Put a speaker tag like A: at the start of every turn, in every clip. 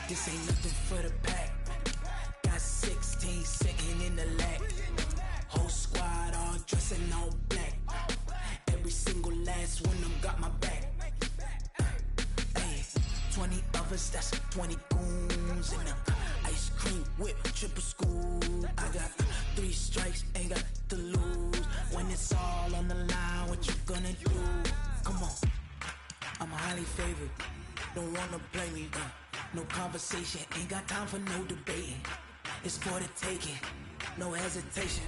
A: This ain't nothing for the pack. Got 16 sitting in the lag. Whole squad all dressing all black. Every single last one of them got my back. Hey, 20 of us, that's 20 goons in them. Ice cream whip, triple scoop. I got 3 strikes, ain't got to lose. When it's all on the line, what you gonna do? Come on, I'm highly favored. Don't wanna play me, no conversation, ain't got time for no debating. It's for the taking, no hesitation.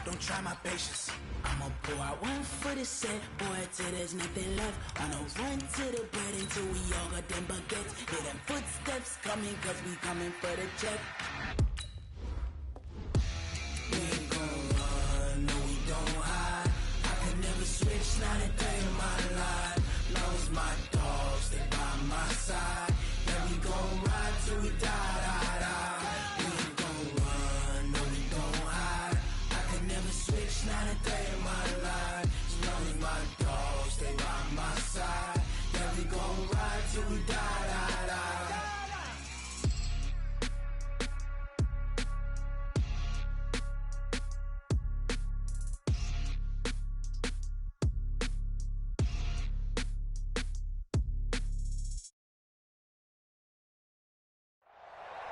A: Don't try my patience. I'ma pour out one for the set, boy, till there's nothing left. Wanna run to the bread until we all got them baguettes. Hear them footsteps coming, cause we coming for the check. We ain't gon' run, no we don't hide. I can never switch, not a day in my life. Long as my dogs stay by my side. Yeah, we gon' ride till we die, die, die. We ain't gon' run, no we don't hide. I can never switch, not a day in my life. As long as my dogs stay by my side. Yeah, we gon' ride till we die, die, die.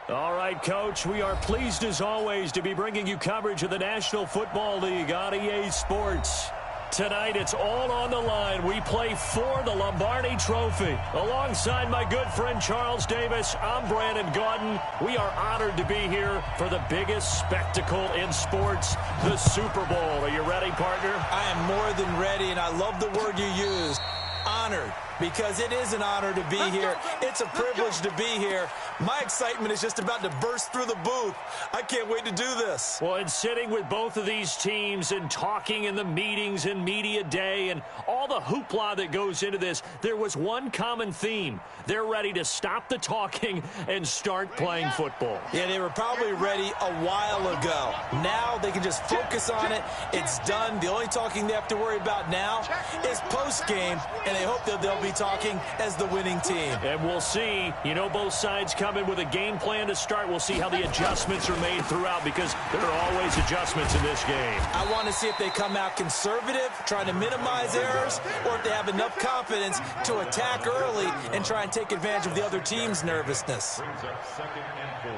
B: All right, Coach, we are pleased as always to be bringing you coverage of the National Football League on EA Sports. Tonight, it's all on the line. We play for the Lombardi Trophy. Alongside my good friend Charles Davis, I'm Brandon Gaudin. We are honored to be here for the biggest spectacle in sports, the Super Bowl. Are you ready, partner?
C: I am more than ready, and I love the word you used, honored. Because it is an honor to be here. It's a privilege to be here. My excitement is just about to burst through the booth. I can't wait to do this.
B: Well, and sitting with both of these teams and talking in the meetings and media day and all the hoopla that goes into this, there was one common theme. They're ready to stop the talking and start playing football.
C: Yeah, they were probably ready a while ago. Now they can just focus on it. It's done. The only talking they have to worry about now is post-game, and they hope that they'll be talking as the winning team.
B: And we'll see. You know, both sides come in with a game plan to start. We'll see how the adjustments are made throughout, because there are always adjustments in this game.
C: I want to see if they come out conservative, trying to minimize errors, or if they have enough confidence to attack early and try and take advantage of the other team's nervousness.
D: Brings up 2nd and 4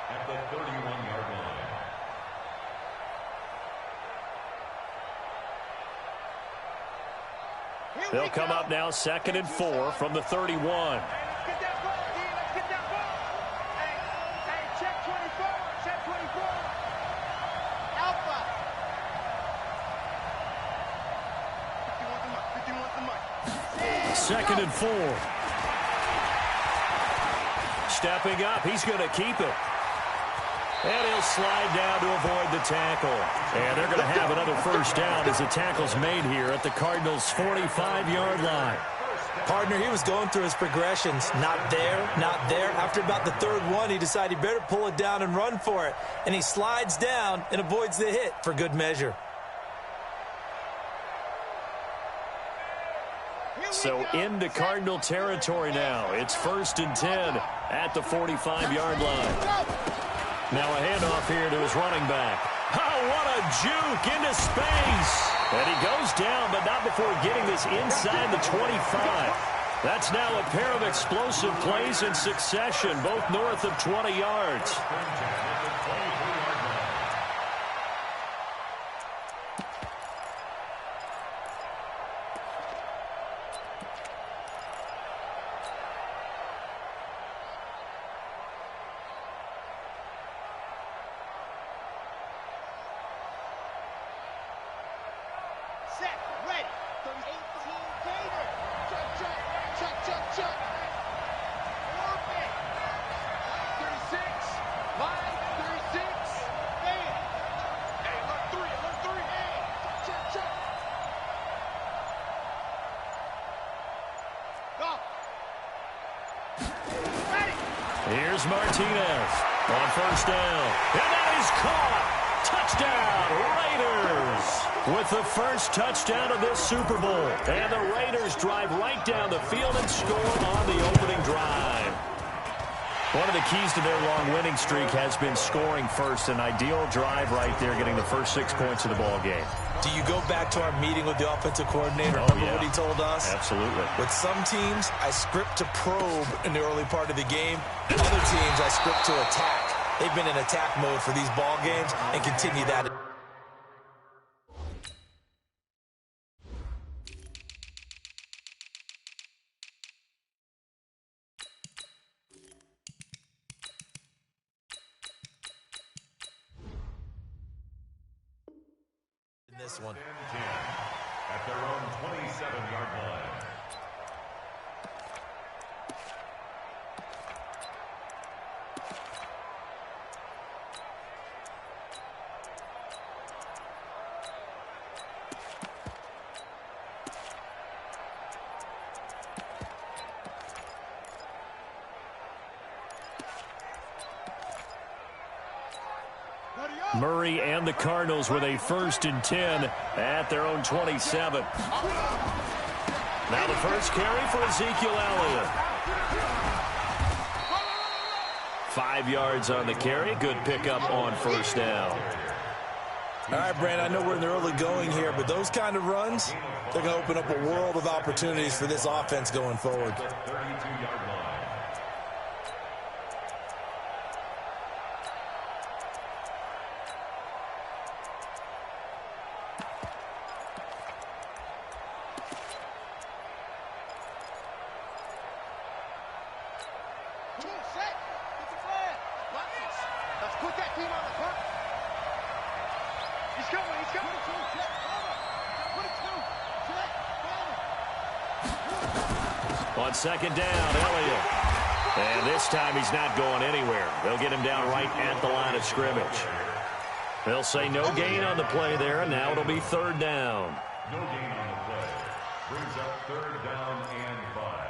D: at the 31-yard line.
B: They'll come up now 2nd and 4 from the 31.
E: Let's get that ball, D. Let's get that ball. Hey, check 24. Check 24. Alpha.
B: 2nd and 4. Stepping up, he's going to keep it. And he'll slide down to avoid the tackle. And they're going to have another first down as the tackle's made here at the Cardinals' 45-yard line.
C: Partner, he was going through his progressions. Not there, not there. After about the 3rd one, he decided he better pull it down and run for it. And he slides down and avoids the hit for good measure.
B: So into Cardinal territory now. It's 1st and 10 at the 45-yard line. Now a handoff here to his running back. Oh, what a juke into space. And he goes down, but not before getting this inside the 25. That's now a pair of explosive plays in succession, both north of 20 yards.
E: Set, ready. 18 Gator. Chuck, chuck, chuck, chuck, chuck. Orbit. 36. Line 36. Man. Hey, alert 3, alert 3. Hey, chuck, chuck, chuck. Go. Ready.
B: Here's Martinez on 1st down. And that is caught. Touchdown, Raiders. With the first touchdown of this Super Bowl. And the Raiders drive right down the field and score on the opening drive. One of the keys to their long winning streak has been scoring first. An ideal drive right there, getting the first 6 points of the ball game.
C: Do you go back to our meeting with the offensive coordinator? Remember what he told us?
B: Absolutely.
C: With some teams, I script to probe in the early part of the game. Other teams, I script to attack. They've been in attack mode for these ball games and continue that. This one.
D: At their own 27-yard line.
B: Murray and the Cardinals with a 1st and 10 at their own 27. Now the first carry for Ezekiel Elliott. 5 yards on the carry. Good pickup on 1st down.
C: All right, Brandon, I know we're in the early going here, but those kind of runs, they're going to open up a world of opportunities for this offense going forward.
D: 32-yard line.
B: On 2nd down, Elliott. And this time he's not going anywhere. They'll get him down right at the line of scrimmage. They'll say no gain on the play there, and now it'll be 3rd down.
D: No gain on the play. Brings up 3rd down and 5.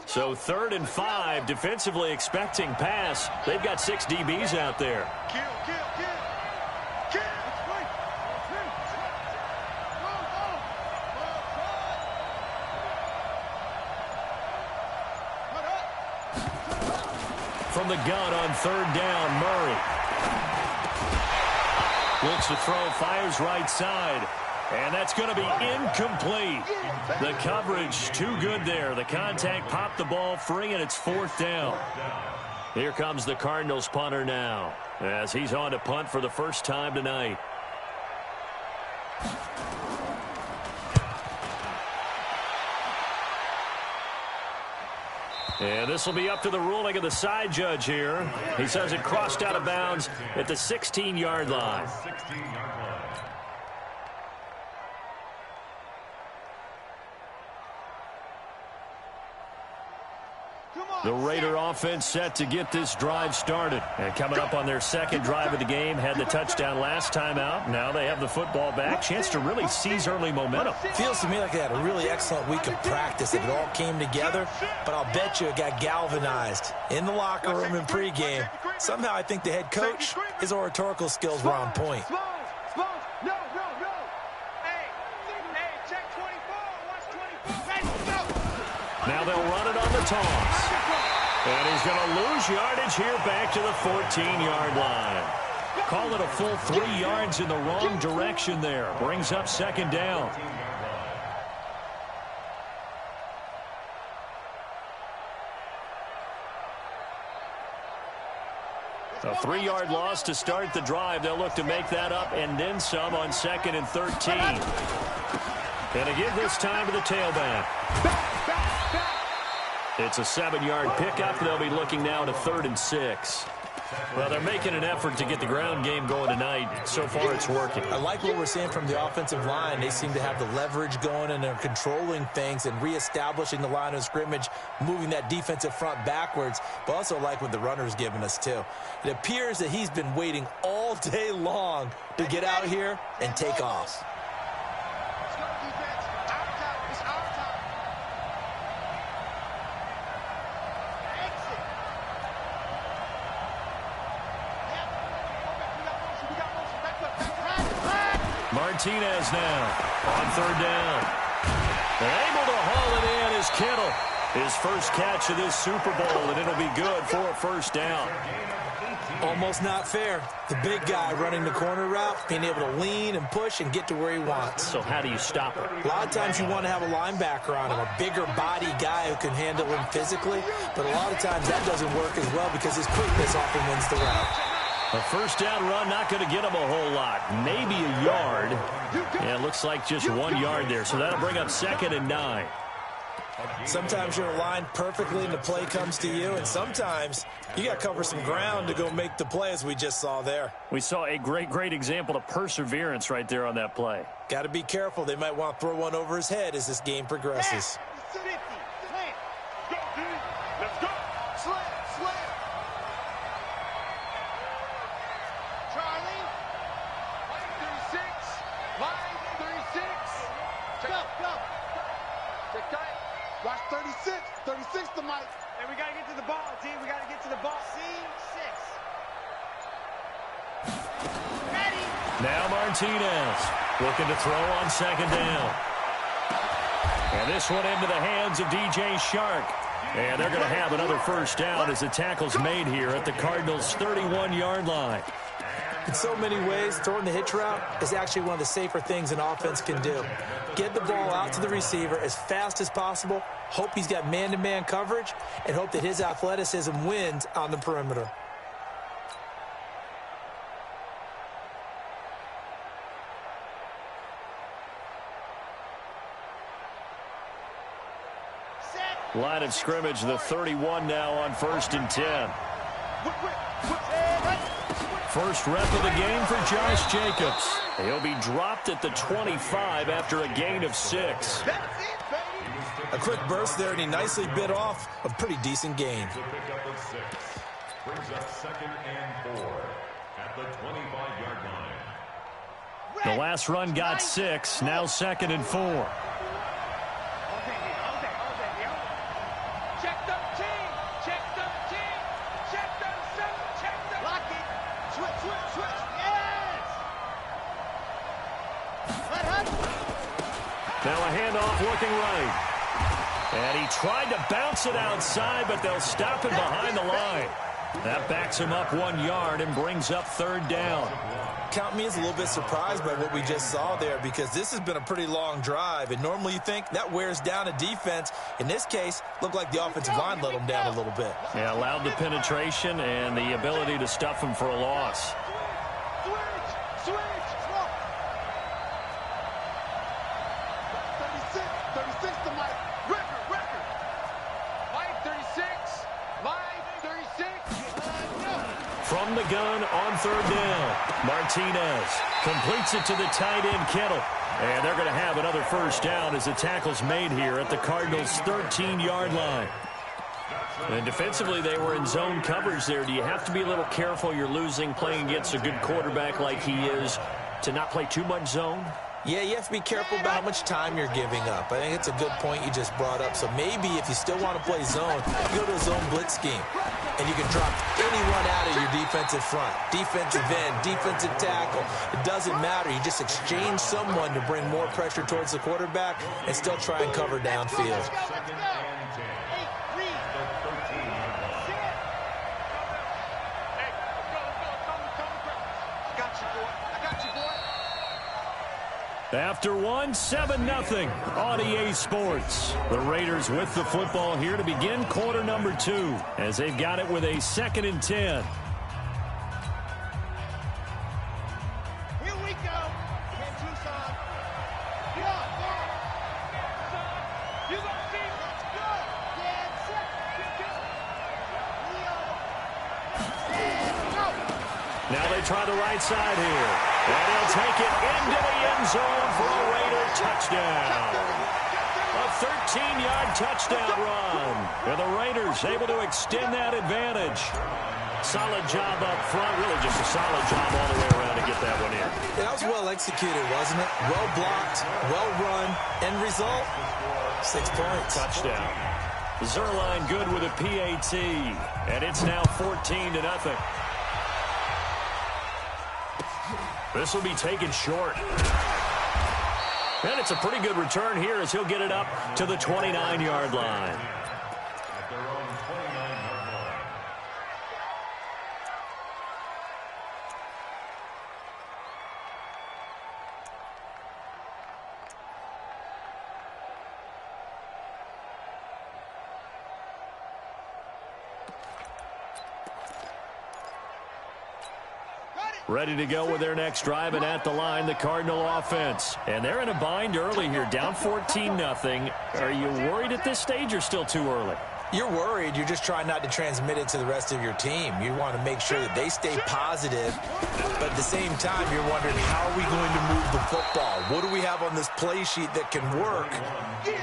B: So 3rd and 5, defensively expecting pass. They've got 6 DBs out there. From the gun on 3rd down, Murray. Looks to throw, fires right side. And that's going to be incomplete. The coverage too good there. The contact popped the ball free, and it's 4th down. Here comes the Cardinals punter now, as he's on to punt for the first time tonight. And this will be up to the ruling of the side judge here. He says it crossed out of bounds at the 16-yard line.
D: 16-yard line.
B: The Raider offense set to get this drive started. And coming up on their 2nd drive of the game, had the touchdown last time out. Now they have the football back. Chance to really seize early momentum.
C: Feels to me like they had a really excellent week of practice. It all came together, but I'll bet you it got galvanized in the locker room in pregame. Somehow I think the head coach, his oratorical skills were on point.
B: Now they'll run it on the toss. And he's going to lose yardage here back to the 14-yard line. Call it a full 3 yards in the wrong direction there. Brings up 2nd down. A 3-yard loss to start the drive. They'll look to make that up and then some on 2nd and 13. And to give this time to the tailback. It's a 7-yard pickup. They'll be looking now to 3rd and 6. Well, they're making an effort to get the ground game going tonight. So far, it's working.
C: I like what we're seeing from the offensive line. They seem to have the leverage going, and they're controlling things and reestablishing the line of scrimmage, moving that defensive front backwards, but also like what the runner's giving us, too. It appears that he's been waiting all day long to get out here and take off.
B: Martinez now on third down. Able to haul it in is Kittle. His first catch of this Super Bowl, and it'll be good for a first down.
C: Almost not fair. The big guy running the corner route, being able to lean and push and get to where he wants.
B: So how do you stop him?
C: A lot of times you want to have a linebacker on him, a bigger body guy who can handle him physically, but a lot of times that doesn't work as well because his quickness often wins the route.
B: A first down run, not going to get him a whole lot. Maybe a yard. Yeah, it looks like just 1 yard there, so that'll bring up 2nd and 9.
C: Sometimes you're aligned perfectly and the play comes to you, and sometimes you got to cover some ground to go make the play, as we just saw there.
B: We saw a great example of perseverance right there on that play.
C: Got to be careful. They might want to throw one over his head as this game progresses.
E: Let's go. Slam. Charlie. Line 36. Check out. Check tight. Watch 36. 36 to Mike. And we got to get to the ball, T. We got to get to the ball. C6. Ready.
B: Now Martinez looking to throw on 2nd down. And this one into the hands of DJ Shark. And they're going to have another first down as the tackle's made here at the Cardinals' 31-yard line.
C: In so many ways, throwing the hitch route is actually one of the safer things an offense can do. Get the ball out to the receiver as fast as possible, hope he's got man-to-man coverage, and hope that his athleticism wins on the perimeter.
B: Line of scrimmage, the 31 now on 1st and 10. First rep of the game for Josh Jacobs. He'll be dropped at the 25 after a gain of 6.
C: A quick burst there, and he nicely bit off a pretty decent gain.
D: To pick up a 6. Brings up 2nd and 4 at the 25-yard line.
B: The last run got 6, now 2nd and 4. Now a handoff looking right. And he tried to bounce it outside, but they'll stop him behind the line. That backs him up 1 yard and brings up 3rd down.
C: Count me as a little bit surprised by what we just saw there, because this has been a pretty long drive, and normally you think that wears down a defense. In this case, looked like the offensive line let him down a little bit.
B: Yeah, allowed the penetration and the ability to stuff him for a loss. From the gun on 3rd down, Martinez completes it to the tight end, Kittle. And they're going to have another first down as the tackle's made here at the Cardinals' 13-yard line. And defensively, they were in zone coverage there. Do you have to be a little careful? You're losing playing against a good quarterback like he is to not play too much zone?
C: Yeah, you have to be careful about how much time you're giving up. I think it's a good point you just brought up. So maybe if you still want to play zone, you go to a zone blitz scheme. And you can drop anyone out of your defensive front. Defensive end, defensive tackle. It doesn't matter. You just exchange someone to bring more pressure towards the quarterback and still try and cover downfield.
B: After one, 7-0 on EA Sports. The Raiders with the football here to begin quarter number 2 as they've got it with a 2nd and 10.
E: Here we go. Can Tucson. You gonna see. Let's go. Dead set.
B: Now they try the right side here. And he'll take it into the end zone for a Raider touchdown. A 13-yard touchdown run. And the Raiders able to extend that advantage. Solid job up front. Really just a solid job all the way around to get that one in.
C: That was well executed, wasn't it? Well blocked, well run. End result, 6 points.
B: Touchdown. Zerline good with a PAT. And it's now 14-0. This will be taken short. And it's a pretty good return here as he'll get it up to the 29-yard line.
D: At their own 29-yard line.
B: Ready to go with their next drive, and at the line, the Cardinal offense. And they're in a bind early here, down 14-0. Are you worried at this stage or still too early?
C: You're worried. You're just trying not to transmit it to the rest of your team. You want to make sure that they stay positive, but at the same time, you're wondering, how are we going to move the football? What do we have on this play sheet that can work?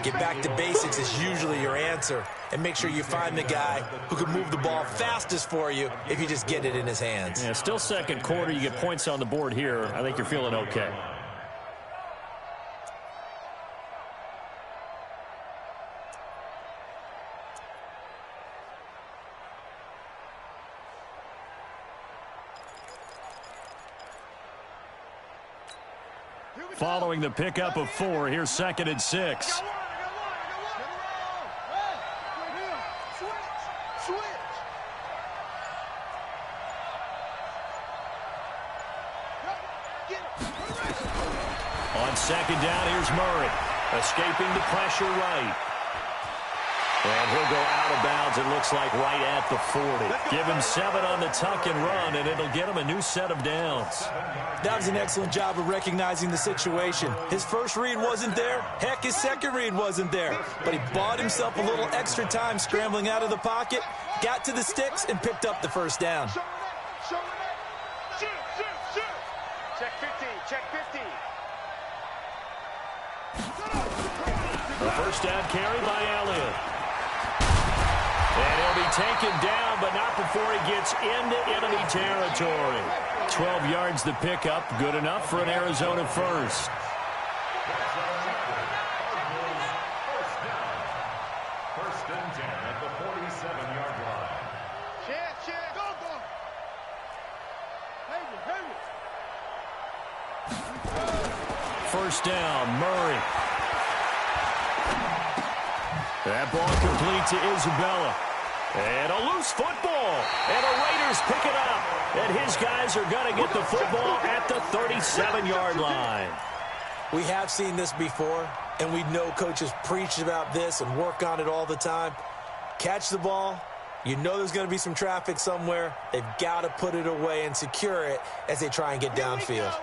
C: Get back to basics is usually your answer, and make sure you find the guy who can move the ball fastest for you if you just get it in his hands.
B: Yeah, still second quarter. You get points on the board here. I think you're feeling okay. Following the pickup of 4, here's 2nd and 6. On 2nd down, here's Murray, escaping the pressure right. And he'll go out of bounds, it looks like, right at the 40. Give him 7 on the tuck and run, and it'll get him a new set of downs.
C: That was an excellent job of recognizing the situation. His first read wasn't there. Heck, his second read wasn't there. But he bought himself a little extra time scrambling out of the pocket, got to the sticks, and picked up the first down.
E: Check 15, check 15.
B: The first down carry by Elliott. And he'll be taken down, but not before he gets into enemy territory. 12 yards the pickup, good enough for an Arizona first.
D: First and 10 at the 47-yard line.
E: Check, go.
B: First down, Murray. That ball complete to Isabella. And a loose football. And the Raiders pick it up. And his guys are going to get the football at the 37-yard line.
C: We have seen this before, and we know coaches preach about this and work on it all the time. Catch the ball. You know there's going to be some traffic somewhere. They've got to put it away and secure it as they try and get downfield.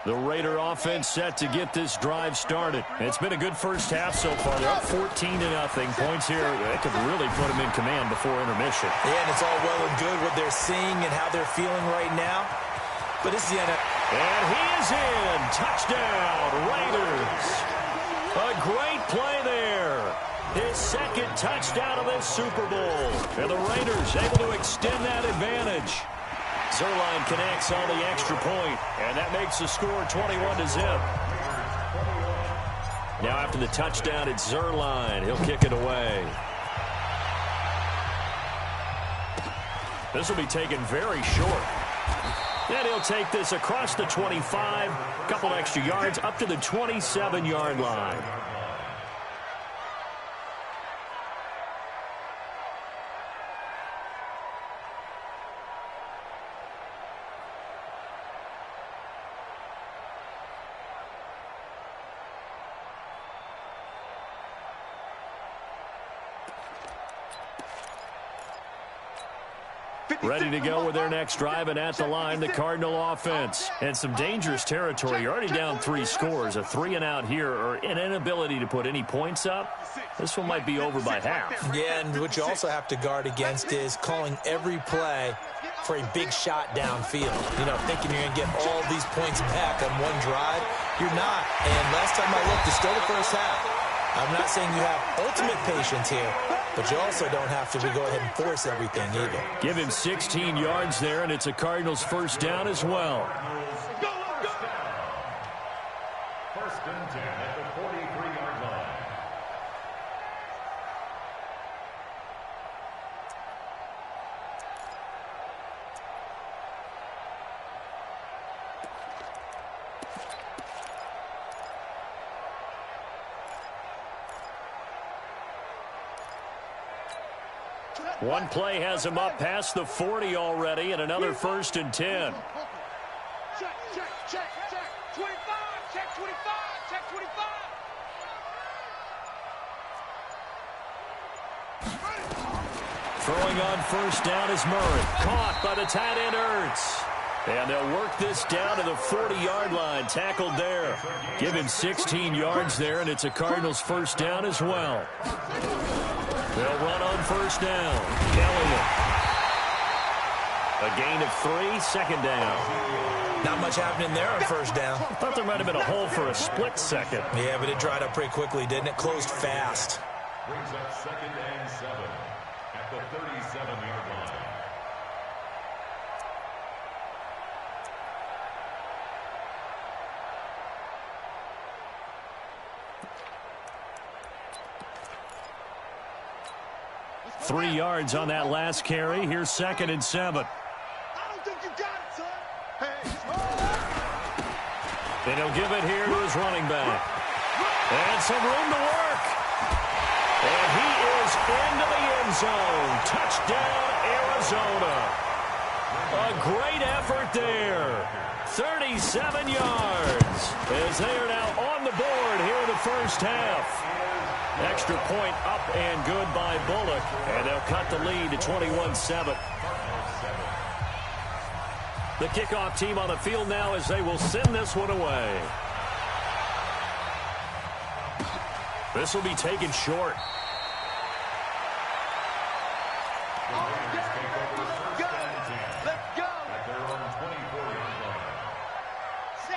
B: The Raider offense set to get this drive started. It's been a good first half so far. They're up 14-0. Points here, that could really put them in command before intermission.
C: Yeah, and it's all well and good what they're seeing and how they're feeling right now. But it's the end.
B: And he is in. Touchdown, Raiders. A great play there. His second touchdown of this Super Bowl. And the Raiders able to extend that advantage. Zerline connects on the extra point, and that makes the score 21-0. Now after the touchdown, it's Zerline. He'll kick it away. This will be taken very short. And he'll take this across the 25, a couple extra yards, up to the 27-yard line. Ready to go with their next drive, and at the line, the Cardinal offense. And some dangerous territory. You're already down 3 scores. A 3-and-out here, or an inability to put any points up. This one might be over by half.
C: Yeah, and what you also have to guard against is calling every play for a big shot downfield. You know, thinking you're going to get all these points back on one drive. You're not. And last time I looked, it's still the first half. I'm not saying you have ultimate patience here, but you also don't have to go ahead and force everything either.
B: Give him 16 yards there, and it's a Cardinals first down as well.
D: First and 10 at the 43-yard line.
B: One play has him up past the 40 already, and another 1st and 10.
E: Check, check, check, check. 25, check 25, check 25.
B: Throwing on 1st down is Murray. Caught by the tight end Ertz. And they'll work this down to the 40-yard line. Tackled there. Give him 16 yards there, and it's a Cardinals 1st down as well. They'll run on 1st down. Elliott. A gain of 3, 2nd down.
C: Not much happening there on 1st down.
B: I thought there might have been a hole for a split second.
C: Yeah, but it dried up pretty quickly, didn't it? Closed fast.
D: Brings up 2nd and 7 at the 37-yard line.
B: Three yards on that last carry. Here's 2nd and 7.
E: I don't think you got it, son. Hey.
B: And he'll give it here to his running back. And some room to work. And he is into the end zone. Touchdown, Arizona. A great effort there. 37 yards. As they are now on the board here in the 1st half. Extra point up and good by Bullock. And they'll cut the lead to 21-7. The kickoff team on the field now as they will send this one away. This will be taken short.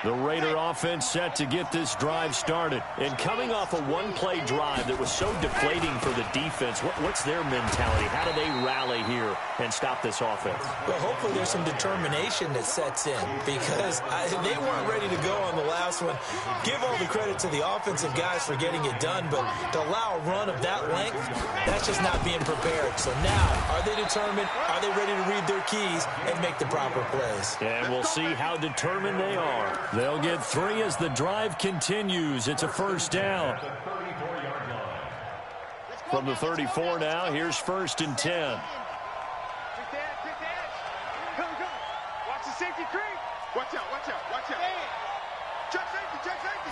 B: The Raider offense set to get this drive started. And coming off a one-play drive that was so deflating for the defense, what's their mentality? How do they rally here and stop this offense?
C: Well, hopefully there's some determination that sets in because they weren't ready to go on the last one. Give all the credit to the offensive guys for getting it done, but to allow a run of that length, that's just not being prepared. So now, are they determined? Are they ready to read their keys and make the proper plays?
B: And we'll see how determined they are. They'll get 3 as the drive continues. It's a 1st down. From the 34 now, here's 1st and 10.
E: Take the edge, take the edge. Come, come. Watch the safety creep. Watch out, watch out, watch out. Check safety, check safety.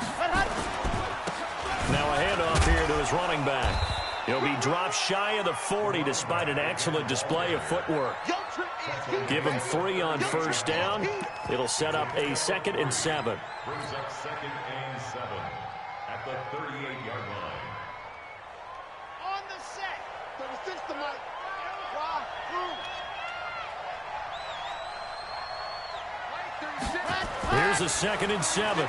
B: Now a handoff here to his running back. He'll be dropped shy of the 40 despite an excellent display of footwork. Give him 3 on 1st down. It'll set up a 2nd and 7.
D: Brings up 2nd and 7 at the 38-yard line.
E: On the set. 36 to Mike. Wow, through.
B: Here's a 2nd and 7.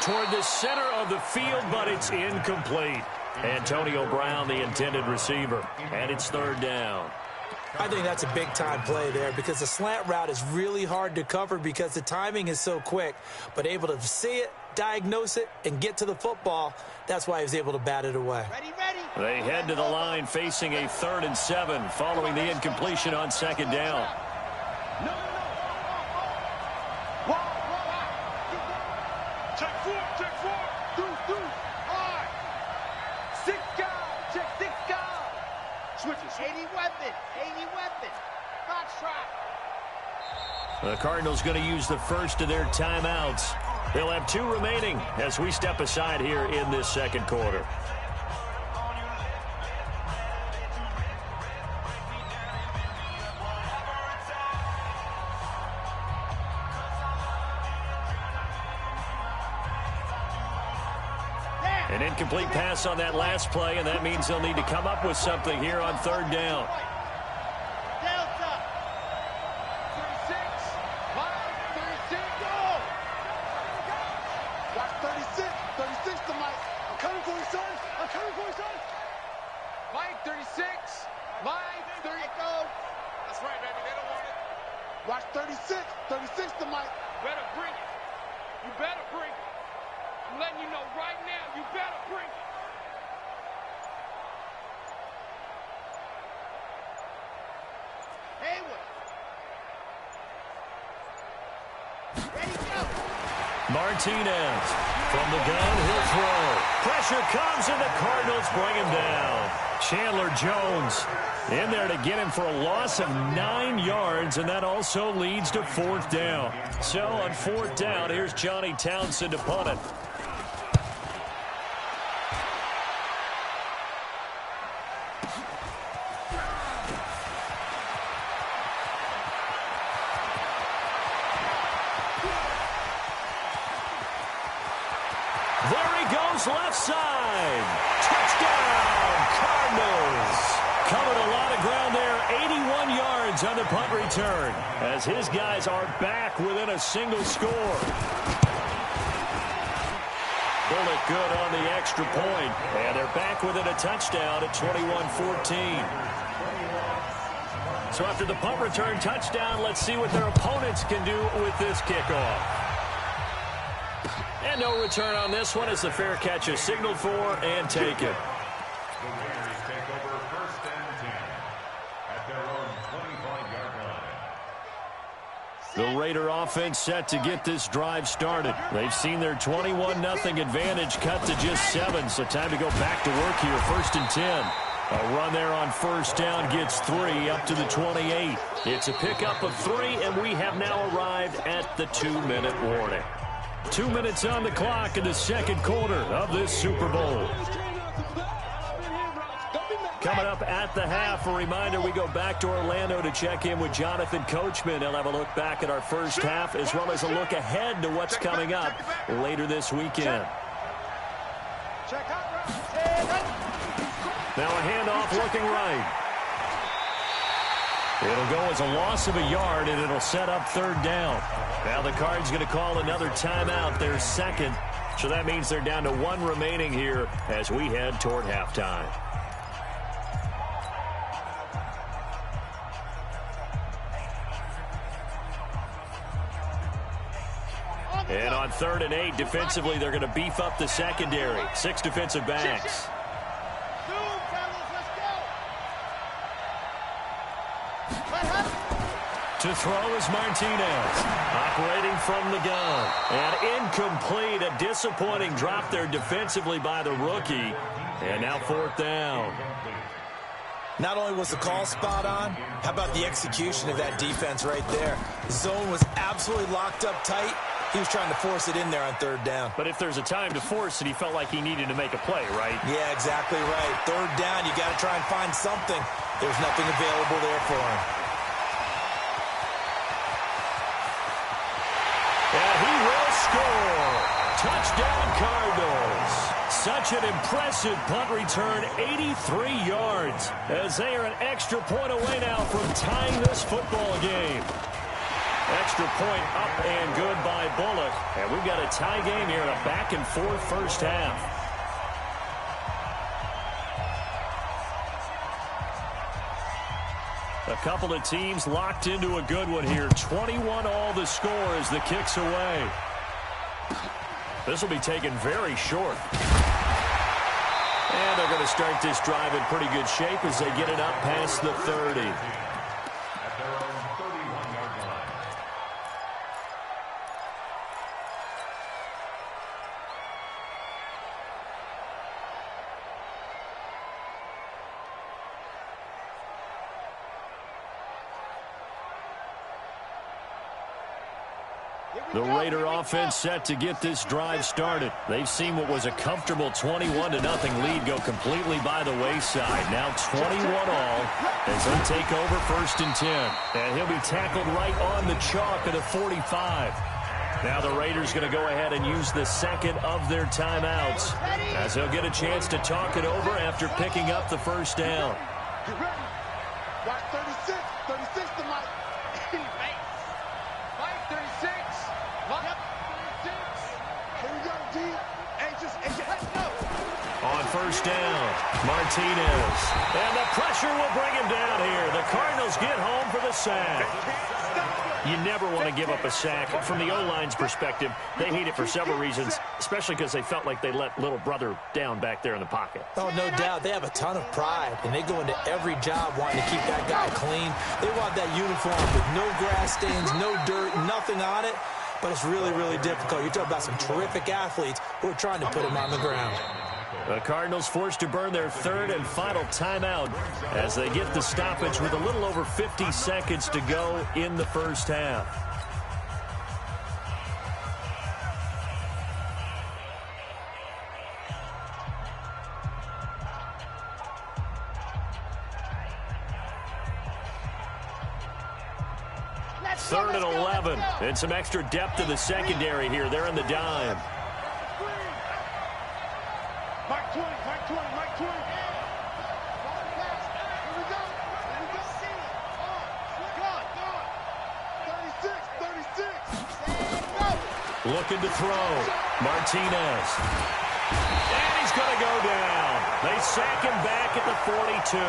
B: Toward the center of the field, but it's incomplete. Antonio Brown, the intended receiver. And it's 3rd down.
C: I think that's a big-time play there because the slant route is really hard to cover because the timing is so quick. But able to see it, diagnose it, and get to the football, that's why he was able to bat it away.
E: Ready, ready.
B: They head to the line facing a 3rd and 7 following the incompletion on 2nd down.
E: No. Check 4, check 4. Through. Hard. 6 guys. Check 6 guys. Switches. 80 weapon. Box trap.
B: The Cardinals going to use the first of their timeouts. They'll have 2 remaining as we step aside here in this 2nd quarter. An incomplete pass on that last play, and that means they'll need to come up with something here on 3rd down.
E: Delta. 36. 36. Go. Watch 36. 36 to Mike. I'm coming for you, son. Mike, 36. Mike, 30. Go. That's right, baby. They don't want it. Watch 36. 36 to Mike. Better bring it. You better bring it. I'm letting you know right now, you better bring it. Hayward. Ready, go.
B: Martinez from the gun, he'll throw. Pressure comes, and the Cardinals bring him down. Chandler Jones in there to get him for a loss of 9 yards, and that also leads to 4th down. So on 4th down, here's Johnny Townsend to punt it. There he goes, left side. Touchdown, Cardinals. Covered a lot of ground there, 81 yards on the punt return, as his guys are back within a single score. Bullet good on the extra point, and they're back within a touchdown at 21-14. So after the punt return touchdown, let's see what their opponents can do with this kickoff. And no return on this one as the fair catch is signaled for and taken.
D: The Raiders take over 1st and 10 at their own 25-yard line.
B: The Raider offense set to get this drive started. They've seen their 21-0 advantage cut to just 7, so time to go back to work here. 1st and 10. A run there on 1st down gets 3 up to the 28. It's a pickup of 3, and we have now arrived at the 2-minute warning. 2 minutes on the clock in the second quarter of this Super Bowl. Coming up at the half, a reminder, we go back to Orlando to check in with Jonathan Coachman. He'll have a look back at our first half as well as a look ahead to what's coming up later this weekend. Now a handoff looking right. It'll go as a loss of a yard, and it'll set up 3rd down. Now the Cards going to call another timeout, their second. So that means they're down to 1 remaining here as we head toward halftime. And on 3rd and 8, defensively, they're going to beef up the secondary. 6 defensive backs. To throw is Martinez, operating from the gun. And incomplete, a disappointing drop there defensively by the rookie. And now 4th down.
C: Not only was the call spot on, how about the execution of that defense right there? The zone was absolutely locked up tight. He was trying to force it in there on 3rd down.
B: But if there's a time to force it, he felt like he needed to make a play, right?
C: Yeah, exactly right. 3rd down, you got to try and find something. There's nothing available there for him.
B: And he will score. Touchdown, Cardinals. Such an impressive punt return, 83 yards, as they are an extra point away now from tying this football game. Extra point up and good by Bullock. And we've got a tie game here in a back-and-forth first half. A couple of teams locked into a good one here. 21-all the score as the kick's away. This will be taken very short. And they're going to start this drive in pretty good shape as they get it up past the 30.
D: At their own 31-yard line.
B: The Raider offense set to get this drive started. They've seen what was a comfortable 21-0 lead go completely by the wayside. Now 21-all as they take over 1st and 10. And he'll be tackled right on the chalk at the 45. Now the Raiders going to go ahead and use the second of their timeouts as they'll get a chance to talk it over after picking up the 1st down.
E: Watch 36 to Mike. Mike 36. Mike 36. Here we go, D. Anxious. Let's go.
B: On 1st down, Martinez. And the pressure will bring him down here. The Cardinals get home for the sack. You never want to give up a sack. From the O-line's perspective, they hate it for several reasons, especially because they felt like they let little brother down back there in the pocket.
C: Oh, no doubt. They have a ton of pride, and they go into every job wanting to keep that guy clean. They want that uniform with no grass stains, no dirt, nothing on it, but it's really, really difficult. You're talking about some terrific athletes who are trying to put him on the ground.
B: The Cardinals forced to burn their third and final timeout as they get the stoppage with a little over 50 seconds to go in the first half. Third and 11. And some extra depth to the secondary here. They're in the dime.
E: Mike 20, Mike 20, Mike 20. Here we go. Here we go. Go. 36.
B: Looking to throw. Martinez. And he's going to go down. They sack him back at the 42.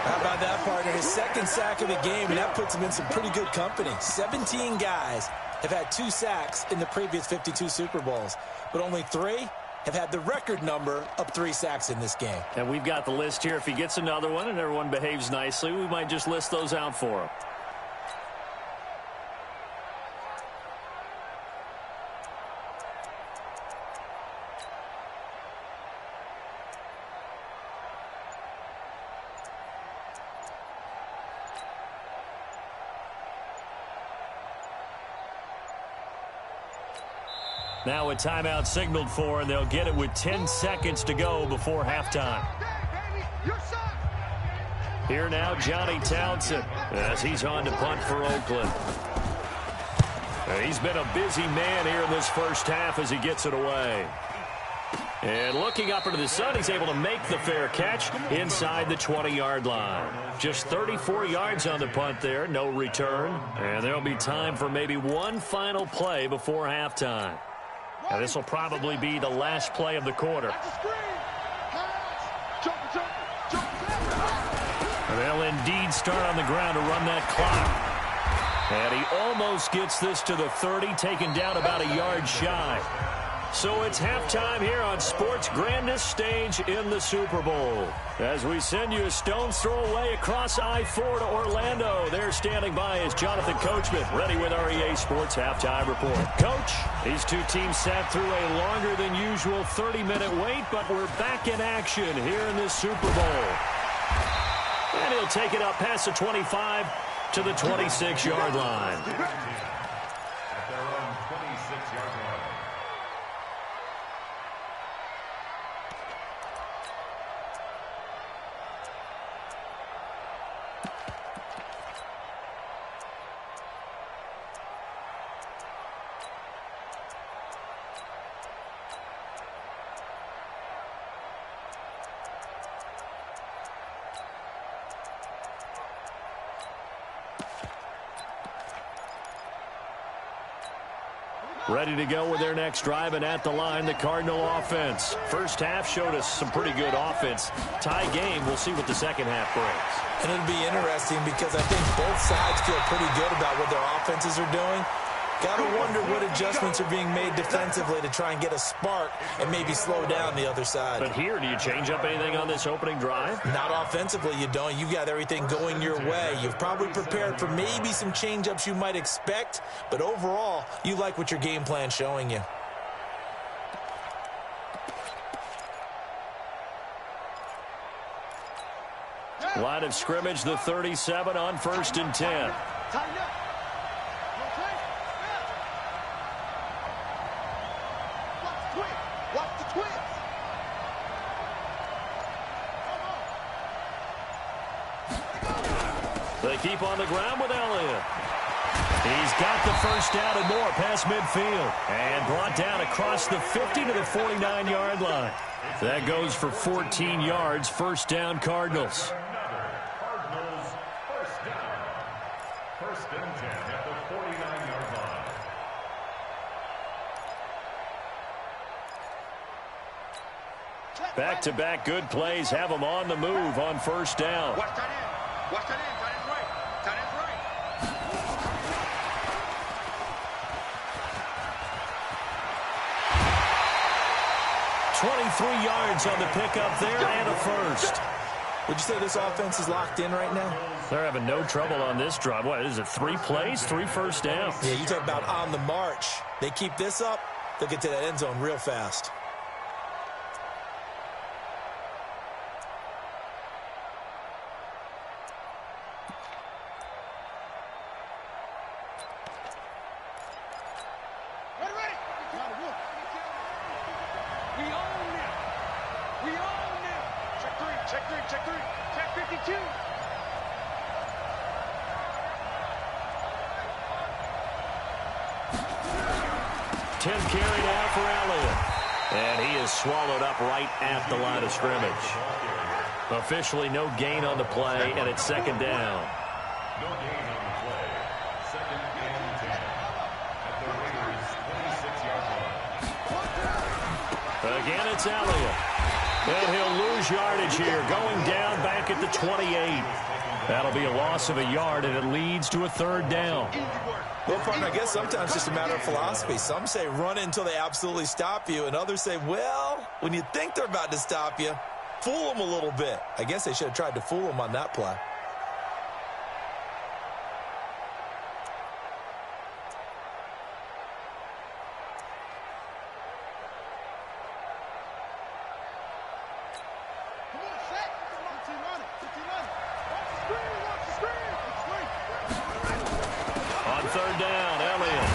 C: How about that, partner? His second sack of the game, and that puts him in some pretty good company. 17 guys have had 2 sacks in the previous 52 Super Bowls, but only 3 have had the record number of 3 sacks in this game.
B: And we've got the list here. If he gets another one and everyone behaves nicely, we might just list those out for him. Now a timeout signaled for, and they'll get it with 10 seconds to go before halftime. Here now, Johnny Townsend, as he's on to punt for Oakland. He's been a busy man here in this first half as he gets it away. And looking up into the sun, he's able to make the fair catch inside the 20-yard line. Just 34 yards on the punt there, no return. And there'll be time for maybe one final play before halftime. Now, this will probably be the last play of the quarter. And they'll indeed start on the ground to run that clock. And he almost gets this to the 30, taken down about a yard shy. So it's halftime here on sports' grandest stage in the Super Bowl. As we send you a stone's throw away across I-4 to Orlando. There standing by is Jonathan Coachman, ready with our EA Sports Halftime Report. Coach, these two teams sat through a longer than usual 30-minute wait, but we're back in action here in this Super Bowl. And he'll take it up past the 25 to the 26-yard line.
D: At their own 26-yard line.
B: Ready to go with their next drive, and at the line, the Cardinal offense. First half showed us some pretty good offense. Tie game, we'll see what the second half brings.
C: And it'll be interesting because I think both sides feel pretty good about what their offenses are doing. Got to wonder what adjustments are being made defensively to try and get a spark and maybe slow down the other side.
B: But here, do you change up anything on this opening drive?
C: Not offensively, you don't. You've got everything going your way. You've probably prepared for maybe some change-ups you might expect, but overall, you like what your game plan's showing you.
B: Line of scrimmage, the 37 on 1st and 10. They keep on the ground with Elliott. He's got the first down and more past midfield. And brought down across the 50 to the 49-yard line. That goes for 14 yards. First down, Cardinals.
D: Cardinals first down. First and 10 at the 49-yard line.
B: Back-to-back good plays have them on the move on first down.
E: Watch that in. Watch that in. Tight end's right. Tight end's right.
B: 23 yards on the pickup there and a first.
C: Would you say this offense is locked in right now?
B: They're having no trouble on this drive. What is it, 3 plays, 3 first downs?
C: Yeah, you talk about on the march. They keep this up, they'll get to that end zone real fast.
E: check 3. Check 52.
B: 10 carry now for Elliott. And he is swallowed up right at the line of scrimmage. Officially no gain on the play, and it's second down.
D: No gain on the play. Second and 10. At the Raiders' 26-yard line.
B: Again, it's Elliott. And he'll lose yardage here, going down back at the 28. That'll be a loss of a yard, and it leads to a third down.
C: Well, partner, I guess sometimes it's just a matter of philosophy. Some say run it until they absolutely stop you, and others say, well, when you think they're about to stop you, fool them a little bit. I guess they should have tried to fool them on that play.
B: Third down, Elliott.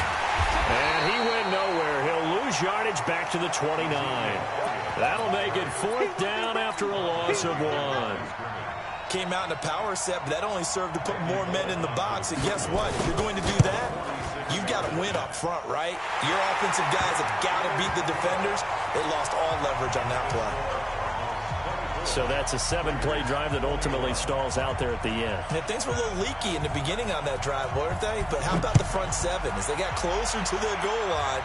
B: And he went nowhere. He'll lose yardage back to the 29. That'll make it fourth down after a loss of 1.
C: Came out in a power set, but that only served to put more men in the box. And guess what? If you're going to do that, you've got to win up front, right? Your offensive guys have got to beat the defenders. They lost all leverage on that play.
B: So that's a 7-play drive that ultimately stalls out there at the end.
C: And things were a little leaky in the beginning on that drive, weren't they? But how about the front 7? As they got closer to the goal line,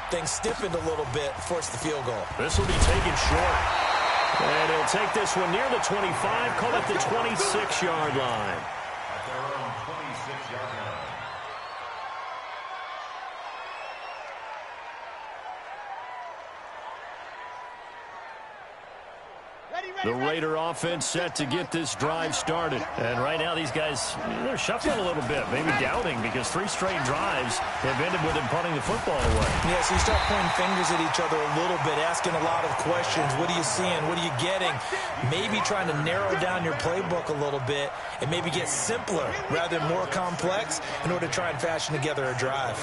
C: things stiffened a little bit, forced the field goal.
B: This will be taken short. And he'll take this one near the 25, call it the 26-yard line.
D: At their own 26-yard line.
B: The Raider offense set to get this drive started. And right now these guys, they're shuffling a little bit, maybe doubting, because 3 straight drives have ended with them punting the football away.
C: Yeah, so you start pointing fingers at each other a little bit, asking a lot of questions. What are you seeing? What are you getting? Maybe trying to narrow down your playbook a little bit and maybe get simpler rather than more complex in order to try and fashion together a drive.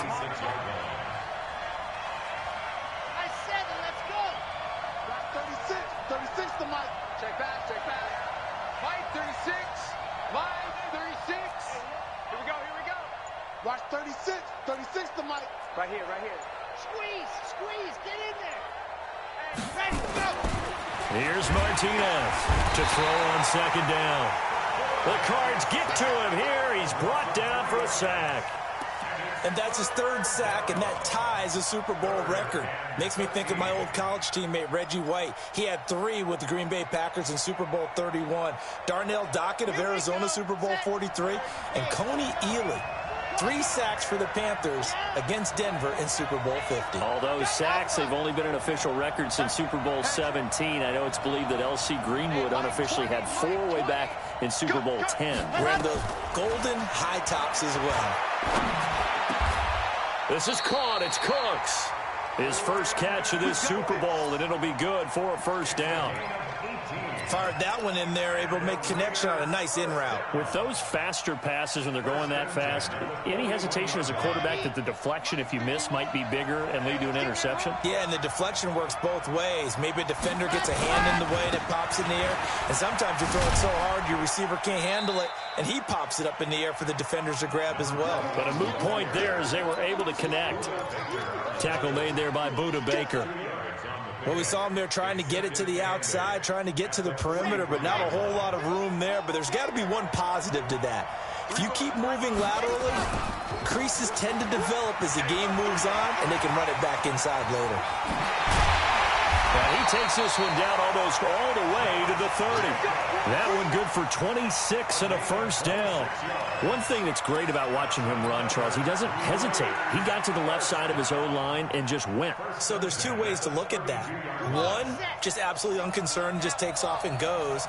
E: Watch 36. 36 to Mike. Right here. Squeeze. Get in there. And ready to go.
B: Here's Martinez to throw on second down. The Cards get to him here. He's brought down for a sack.
C: And that's his 3rd sack, and that ties a Super Bowl record. Makes me think of my old college teammate, Reggie White. He had 3 with the Green Bay Packers in Super Bowl 31. Darnell Dockett of Arizona, Super Bowl 43. And Coney Ealy, 3 sacks for the Panthers against Denver in Super Bowl 50.
B: All those sacks, they've only been an official record since Super Bowl 17. I know it's believed that L.C. Greenwood unofficially had 4 way back in Super Bowl 10.
C: Wearing those golden high tops as well.
B: This is caught. It's Cooks. His first catch of this Super Bowl, and it'll be good for a first down.
C: Fired that one in there, able to make connection on a nice in route.
B: With those faster passes when they're going that fast, any hesitation as a quarterback that the deflection, if you miss, might be bigger and lead to an interception?
C: Yeah, and the deflection works both ways. Maybe a defender gets a hand in the way and it pops in the air. And sometimes you throw it so hard your receiver can't handle it, and he pops it up in the air for the defenders to grab as well.
B: But a moot point there as they were able to connect. Tackle made there by Buda Baker.
C: Well, we saw him there trying to get it to the outside, trying to get to the perimeter, but not a whole lot of room there. But there's got to be one positive to that. If you keep moving laterally, creases tend to develop as the game moves on, and they can run it back inside later.
B: And he takes this one down almost all the way to the 30. That one good for 26 and a first down. One thing that's great about watching him run, Charles, he doesn't hesitate. He got to the left side of his own line and just went.
C: So there's 2 ways to look at that. One, just absolutely unconcerned, just takes off and goes.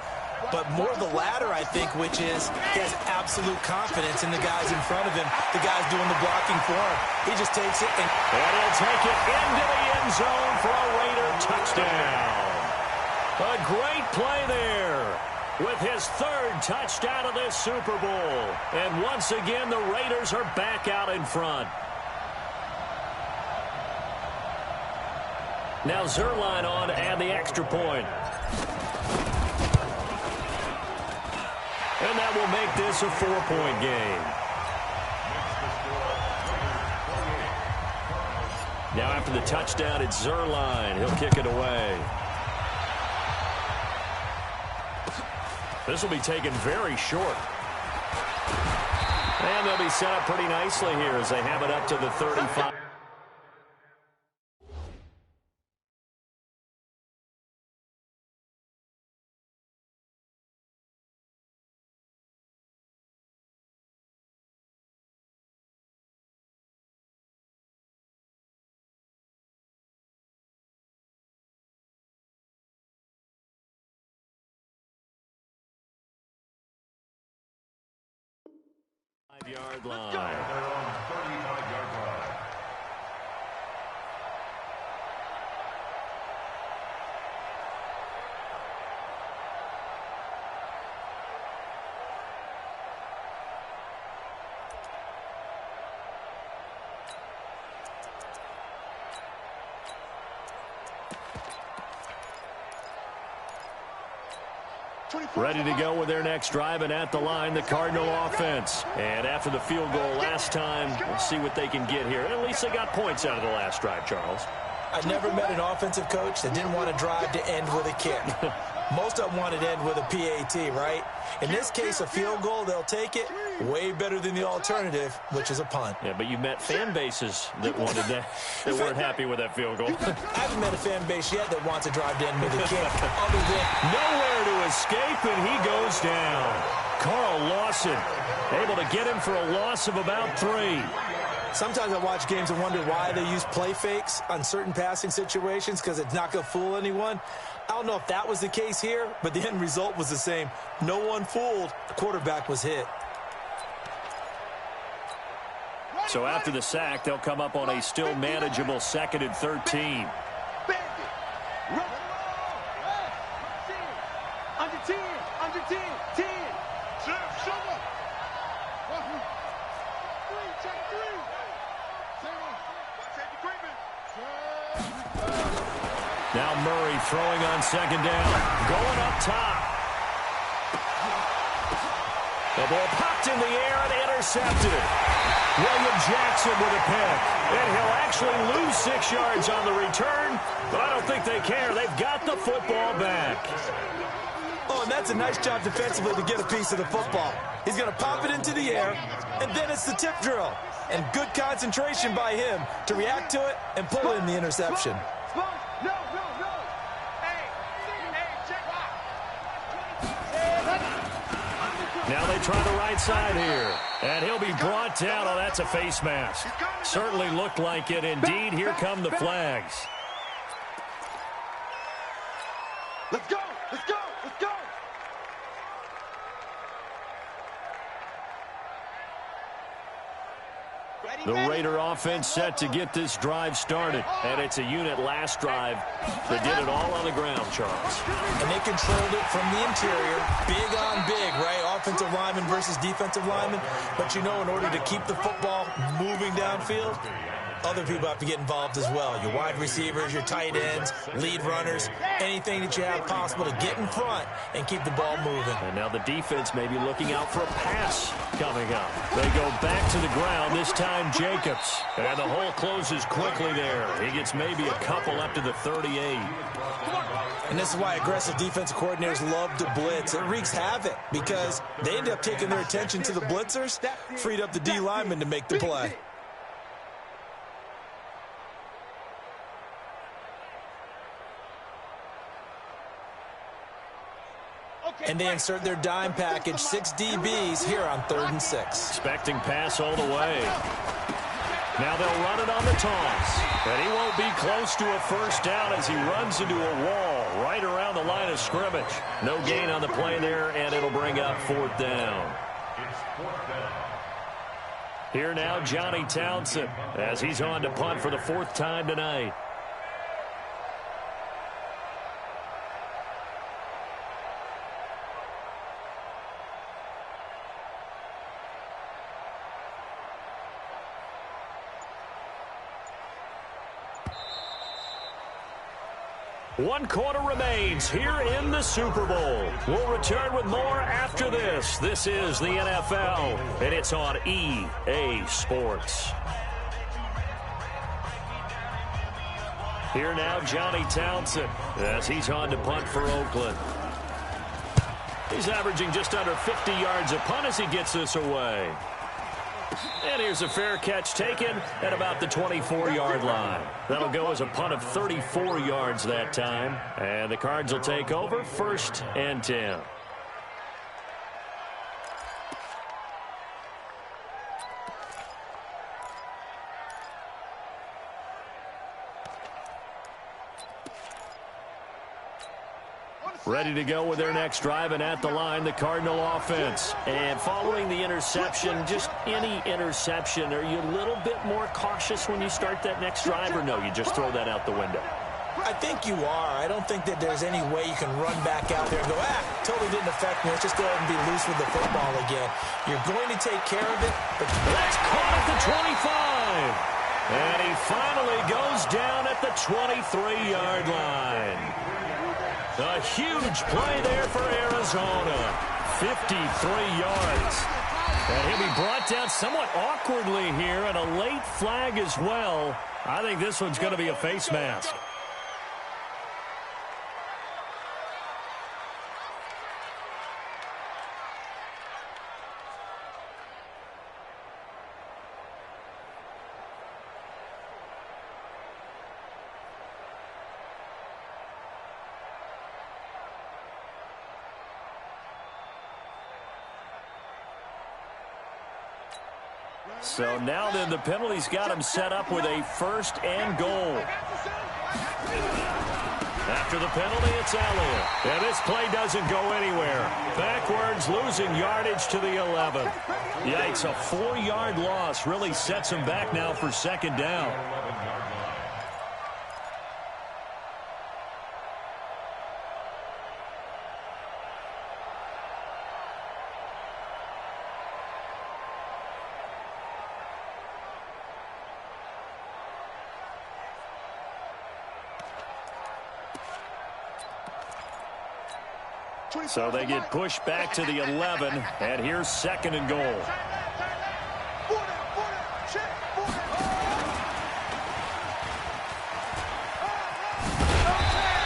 C: But more the latter, I think, which is he has absolute confidence in the guys in front of him, the guys doing the blocking for him. He just takes it and
B: he'll take it into the end zone for a Raider touchdown. A great play there with his 3rd touchdown of this Super Bowl. And once again, the Raiders are back out in front. Now Zerline on to add the extra point. And that will make this a 4-point game. Now after the touchdown, it's Zerline. He'll kick it away. This will be taken very short. And they'll be set up pretty nicely here as they have it up to the 35. Yard line.
D: They're on 35-yard line.
B: Ready to go with their next drive, and at the line, the Cardinal offense. And after the field goal last time, we'll see what they can get here. At least they got points out of the last drive, Charles.
C: I never met an offensive coach that didn't want to drive to end with a kick. Most of them wanted to end with a PAT, right? In this case, a field goal, they'll take it. Way better than the alternative, which is a punt.
B: Yeah, but you met fan bases that wanted that, that weren't happy with that field goal.
C: I haven't met a fan base yet that wants to drive to end with a kick. Other than
B: nowhere to escape, and he goes down. Carl Lawson able to get him for a loss of about 3.
C: sometimes I watch games and wonder why they use play fakes on certain passing situations, because it's not going to fool anyone. I don't know if that was the case here, but the end result was the same. No one fooled. The quarterback was hit.
B: So after the sack, they'll come up on a still manageable 2nd and 13.
E: Under 10, under 10, 10.
B: Now Murray throwing on 2nd down. Going up top. The ball popped in the air and intercepted. William Jackson with a pick. And he'll actually lose 6 yards on the return, but I don't think they care. They've got the football back.
C: Oh, and that's a nice job defensively to get a piece of the football. He's going to pop it into the air, and then it's the tip drill. And good concentration by him to react to it and pull in the interception.
B: Now they try the right side here. And he'll be brought down. Oh, that's a face mask. Certainly looked like it. Indeed, here come the flags.
E: Let's go! Let's go! Let's go!
B: The Raider offense set to get this drive started. And it's a unit last drive that did it all on the ground, Charles.
C: And they controlled it from the interior. Big on big, right? Offensive lineman versus defensive lineman. But you know, in order to keep the football moving downfield, other people have to get involved as well. Your wide receivers, your tight ends, lead runners, anything that you have possible to get in front and keep the ball moving.
B: And now the defense may be looking out for a pass coming up. They go back to the ground, this time Jacobs. And the hole closes quickly there. He gets maybe a couple up to the 38.
C: And this is why aggressive defensive coordinators love to blitz. It wreaks havoc because they end up taking their attention to the blitzers, freed up the D lineman to make the play. And they insert their dime package, 6 DBs here on 3rd and 6.
B: Expecting pass all the way. Now they'll run it on the toss. And he won't be close to a first down as he runs into a wall right around the line of scrimmage. No gain on the play there, and it'll bring up 4th down.
D: It's 4th down.
B: Here now, Johnny Townsend, as he's on to punt for the 4th time tonight. One quarter remains here in the Super Bowl. We'll return with more after this. This is the NFL, and it's on EA Sports. Here now, Johnny Townsend, as he's on to punt for Oakland. He's averaging just under 50 yards a punt as he gets this away. And here's a fair catch taken at about the 24-yard line. That'll go as a punt of 34 yards that time. And the Cards will take over 1st and 10. Ready to go with their next drive, and at the line, the Cardinal offense. And following the interception, just any interception, are you a little bit more cautious when you start that next drive, or no, you just throw that out the window?
C: I think you are. I don't think that there's any way you can run back out there and go, totally didn't affect me. Let's just go ahead and be loose with the football again. You're going to take care of it, but
B: that's caught at the 25. And he finally goes down at the 23-yard line. A huge play there for Arizona. 53 yards. And he'll be brought down somewhat awkwardly here, and a late flag as well. I think this one's going to be a face mask. So now then the penalty's got him set up with a 1st and goal. After the penalty, it's Elliott. And this play doesn't go anywhere. Backwards, losing yardage to the 11. Yikes, a 4-yard loss really sets him back now for 2nd down. So they get pushed back to the 11, and here's 2nd and goal.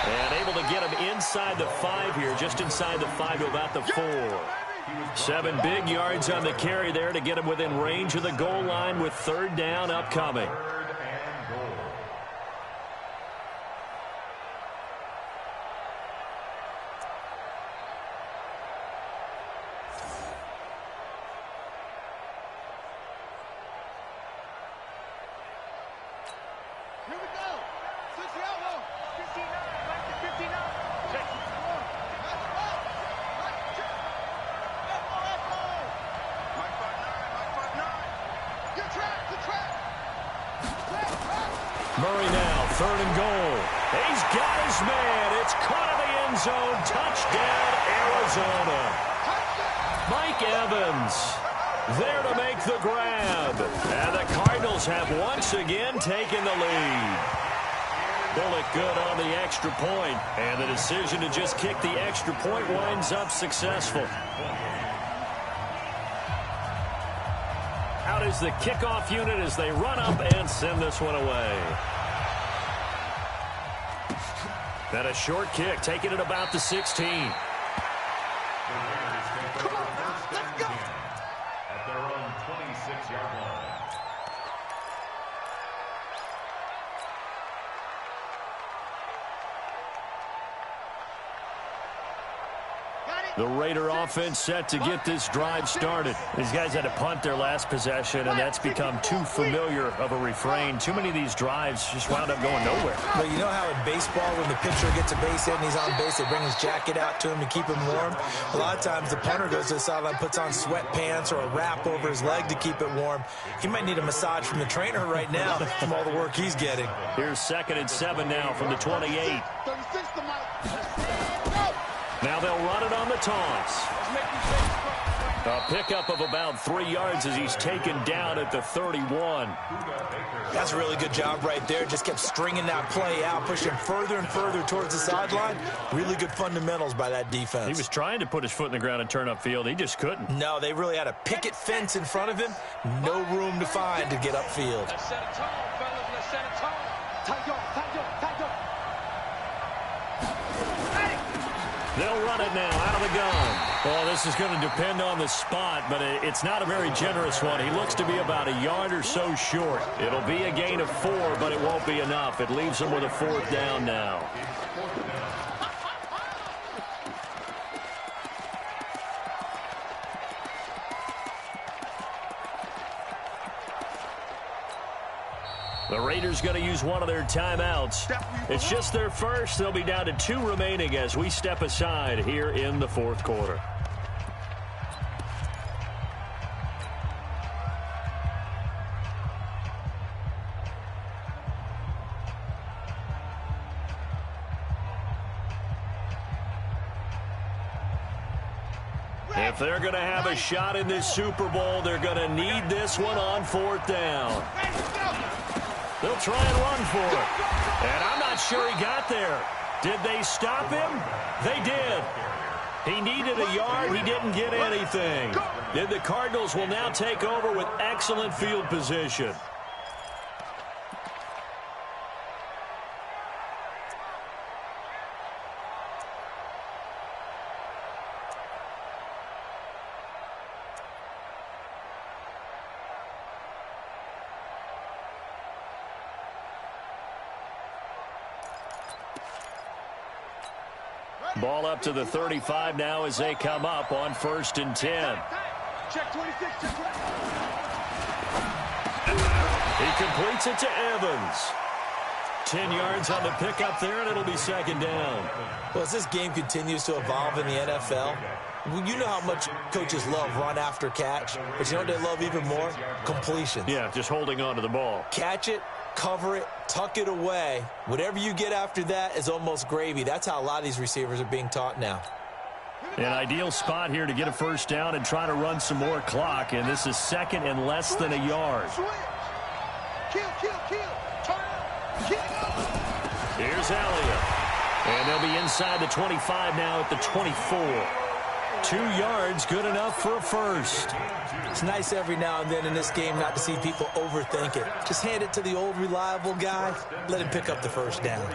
B: And able to get him inside the 5 here, just inside the 5 to about the 4. 7 big yards on the carry there to get him within range of the goal line with 3rd down upcoming. Murray now, 3rd and goal. He's got his man. It's caught in the end zone. Touchdown, Arizona. Mike Evans there to make the grab. And the Cardinals have once again taken the lead. Bullock good on the extra point. And the decision to just kick the extra point winds up successful. Out is the kickoff unit as they run up and send this one away. Then a short kick, taking it about the 16.
D: Come on, let's go. At their own 26-yard line.
B: The Raider offense set to get this drive started. These guys had to punt their last possession, and that's become too familiar of a refrain. Too many of these drives just wound up going nowhere.
C: Well, you know how in baseball, when the pitcher gets a base hit and he's on base, they bring his jacket out to him to keep him warm? A lot of times the punter goes to the sideline, puts on sweatpants or a wrap over his leg to keep it warm. He might need a massage from the trainer right now from all the work he's getting.
B: Here's 2nd and 7 now from the 28. Now they'll run it on the toss. A pickup of about 3 yards as he's taken down at the 31.
C: That's a really good job right there. Just kept stringing that play out, pushing further and further towards the sideline. Really good fundamentals by that defense.
B: He was trying to put his foot in the ground and turn upfield. He just couldn't.
C: No, they really had a picket fence in front of him. No room to find to get upfield.
E: Let's set a tone, fellas. Let's set a tone.
B: They'll run it now out of the gun. Well, this is going to depend on the spot, but it's not a very generous one. He looks to be about a yard or so short. It'll be a gain of 4, but it won't be enough. It leaves him with a 4th down now. The Raiders going to use one of their timeouts. It's just their first. They'll be down to 2 remaining as we step aside here in the 4th quarter. If they're going to have a shot in this Super Bowl, they're going to need this one on 4th down. They'll try and run for it. And I'm not sure he got there. Did they stop him? They did. He needed a yard. He didn't get anything. And the Cardinals will now take over with excellent field position. Ball up to the 35 now as they come up on 1st and 10.
E: Check 26, check 26.
B: He completes it to Evans. 10 yards on the pickup there, and it'll be 2nd down.
C: Well, as this game continues to evolve in the NFL, you know how much coaches love run after catch, but you know what they love even more? Completions.
B: Yeah, just holding on to the ball.
C: Catch it, cover it, tuck it away. Whatever you get after that is almost gravy. That's how a lot of these receivers are being taught now.
B: An ideal spot here to get a 1st down and try to run some more clock, and this is 2nd and less than a yard.
E: Kill. Turn out. Kill.
B: Here's Elliott. And they'll be inside the 25 now at the 24. 2 yards, good enough for a 1st.
C: It's nice every now and then in this game not to see people overthink it. Just hand it to the old reliable guy. Let him pick up the 1st down.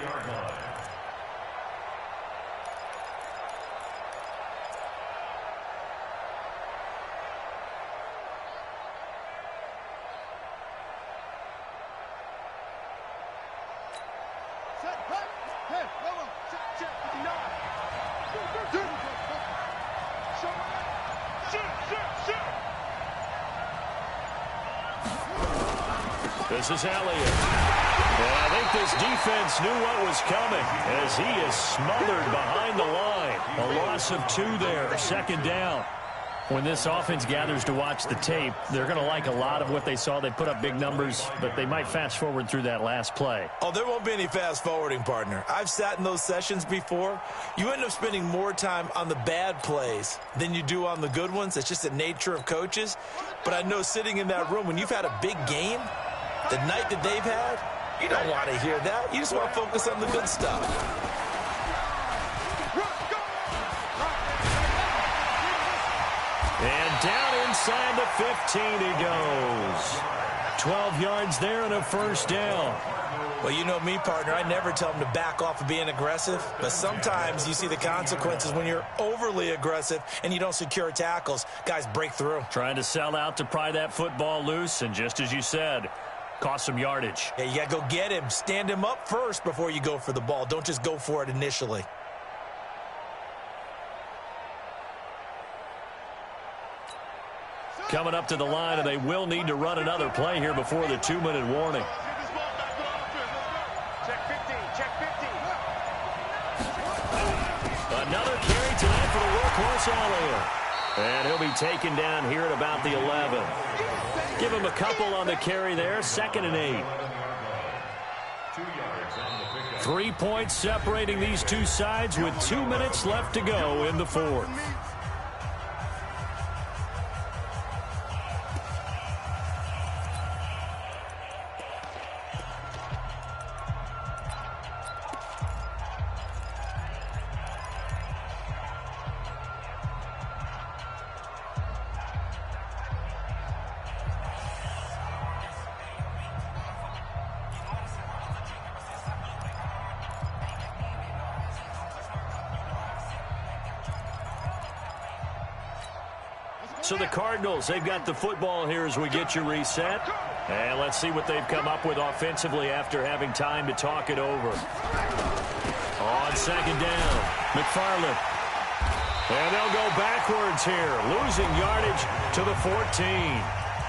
B: This is Elliott. And I think this defense knew what was coming as he is smothered behind the line. A loss of 2 there, 2nd down. When this offense gathers to watch the tape, they're going to like a lot of what they saw. They put up big numbers, but they might fast forward through that last play.
C: Oh, there won't be any fast forwarding, partner. I've sat in those sessions before. You end up spending more time on the bad plays than you do on the good ones. It's just the nature of coaches. But I know sitting in that room, when you've had a big game, the night that they've had, you don't want to hear that. You just want to focus on the good stuff.
B: And down inside the 15 he goes. 12 yards there and a 1st down.
C: Well, you know me, partner. I never tell them to back off of being aggressive. But sometimes you see the consequences when you're overly aggressive and you don't secure tackles. Guys break through.
B: Trying to sell out to pry that football loose. And just as you said, cost some yardage.
C: Yeah, you got to go get him. Stand him up first before you go for the ball. Don't just go for it initially.
B: Coming up to the line, and they will need to run another play here before the 2-minute warning.
E: Check 15, check 15.
B: Another carry tonight for the workhorse Elliott. And he'll be taken down here at about the 11. Give him a couple on the carry there, 2nd and 8. 3 points separating these two sides with 2 minutes left to go in the 4th. So the Cardinals, they've got the football here as we get you reset. And let's see what they've come up with offensively after having time to talk it over. On second down, McFarland. And they'll go backwards here, losing yardage to the 14.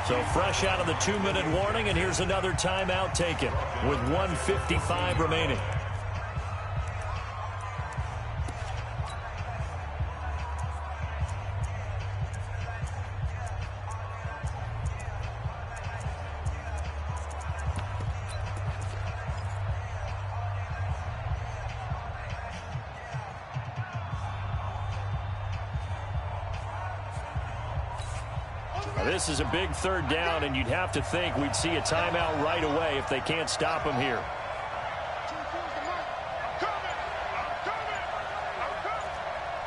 B: So fresh out of the 2-minute warning, and here's another timeout taken with 1:55 remaining. This is a big third down, and you'd have to think we'd see a timeout right away if they can't stop him here.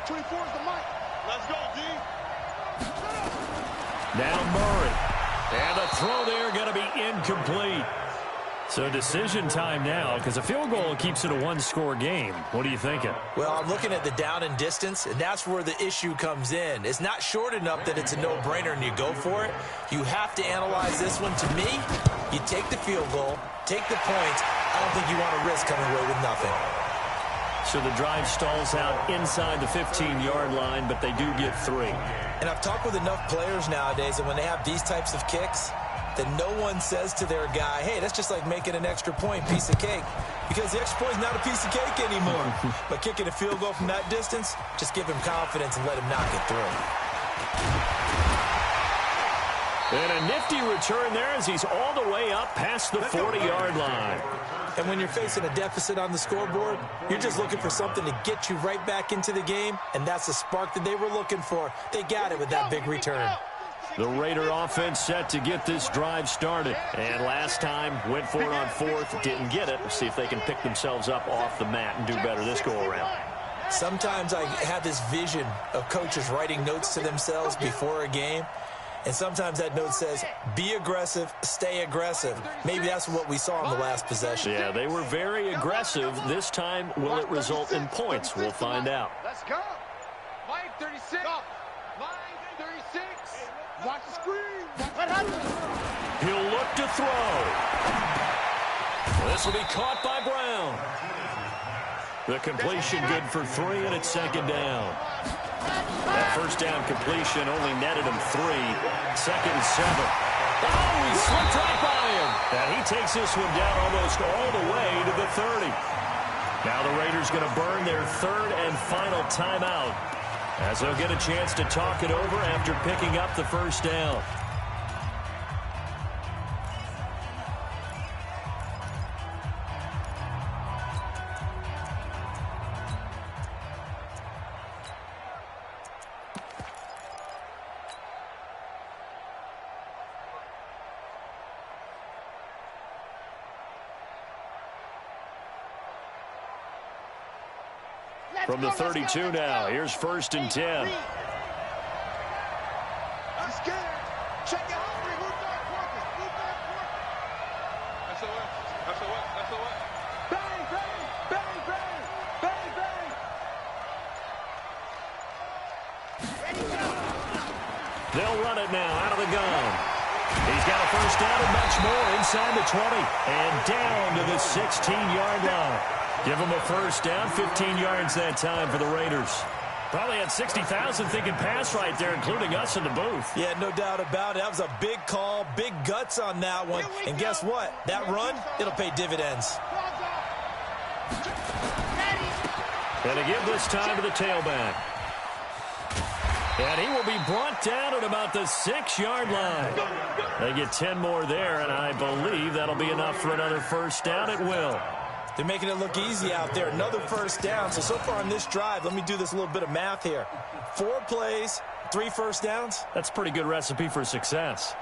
E: 24 is the mic. Let's go, D.
B: Now Murray. And the throw there going to be incomplete. So decision time now, because a field goal keeps it a one-score game. What are you thinking?
C: Well, I'm looking at the down and distance, and that's where the issue comes in. It's not short enough that it's a no-brainer and you go for it. You have to analyze this one. To me, you take the field goal, take the points. I don't think you want to risk coming away with nothing.
B: So the drive stalls out inside the 15-yard line, but they do get 3.
C: And I've talked with enough players nowadays that when they have these types of kicks, that no one says to their guy, hey, that's just like making an extra point, piece of cake. Because the extra point is not a piece of cake anymore. But kicking a field goal from that distance, just give him confidence and let him knock it through.
B: And a nifty return there as he's all the way up past the 40-yard line.
C: And when you're facing a deficit on the scoreboard, you're just looking for something to get you right back into the game, and that's the spark that they were looking for. They got it with that big return.
B: The Raider offense set to get this drive started. And last time, went for it on 4th, didn't get it. See if they can pick themselves up off the mat and do better this go-around.
C: Sometimes I have this vision of coaches writing notes to themselves before a game. And sometimes that note says, be aggressive, stay aggressive. Maybe that's what we saw in the last possession.
B: Yeah, they were very aggressive. This time, will it result in points? We'll find out.
E: Let's go. Line 36. Line 36. Watch the screen. What happened?
B: He'll look to throw. This will be caught by Brown. The completion good for 3, and it's second down. That first down completion only netted him 3. Second and 7. Oh, he slipped right by him. And he takes this one down almost all the way to the 30. Now the Raiders going to burn their third and final timeout, as they'll get a chance to talk it over after picking up the first down. From the 32 now, here's 1st and 10.
E: He's scared. Check it out. Move that Portis. Move that Portis. SOS. Bang, bang, bang, bang, bang, bang. Ready, go.
B: They'll run it now out of the gun. He's got a first down and much more inside the 20 and down to the 16-yard line. Give him a first down, 15 yards that time for the Raiders. Probably had 60,000 thinking pass right there, including us in the booth.
C: Yeah, no doubt about it. That was a big call, big guts on that one. And guess what? That run, it'll pay dividends.
B: And to give this time to the tailback. And he will be brought down at about the 6-yard line. They get 10 more there, and I believe that'll be enough for another first down. It will.
C: They're making it look easy out there. Another first down. So far on this drive, let me do this little bit of math here. 4 plays, 3 first downs.
B: That's a pretty good recipe for success.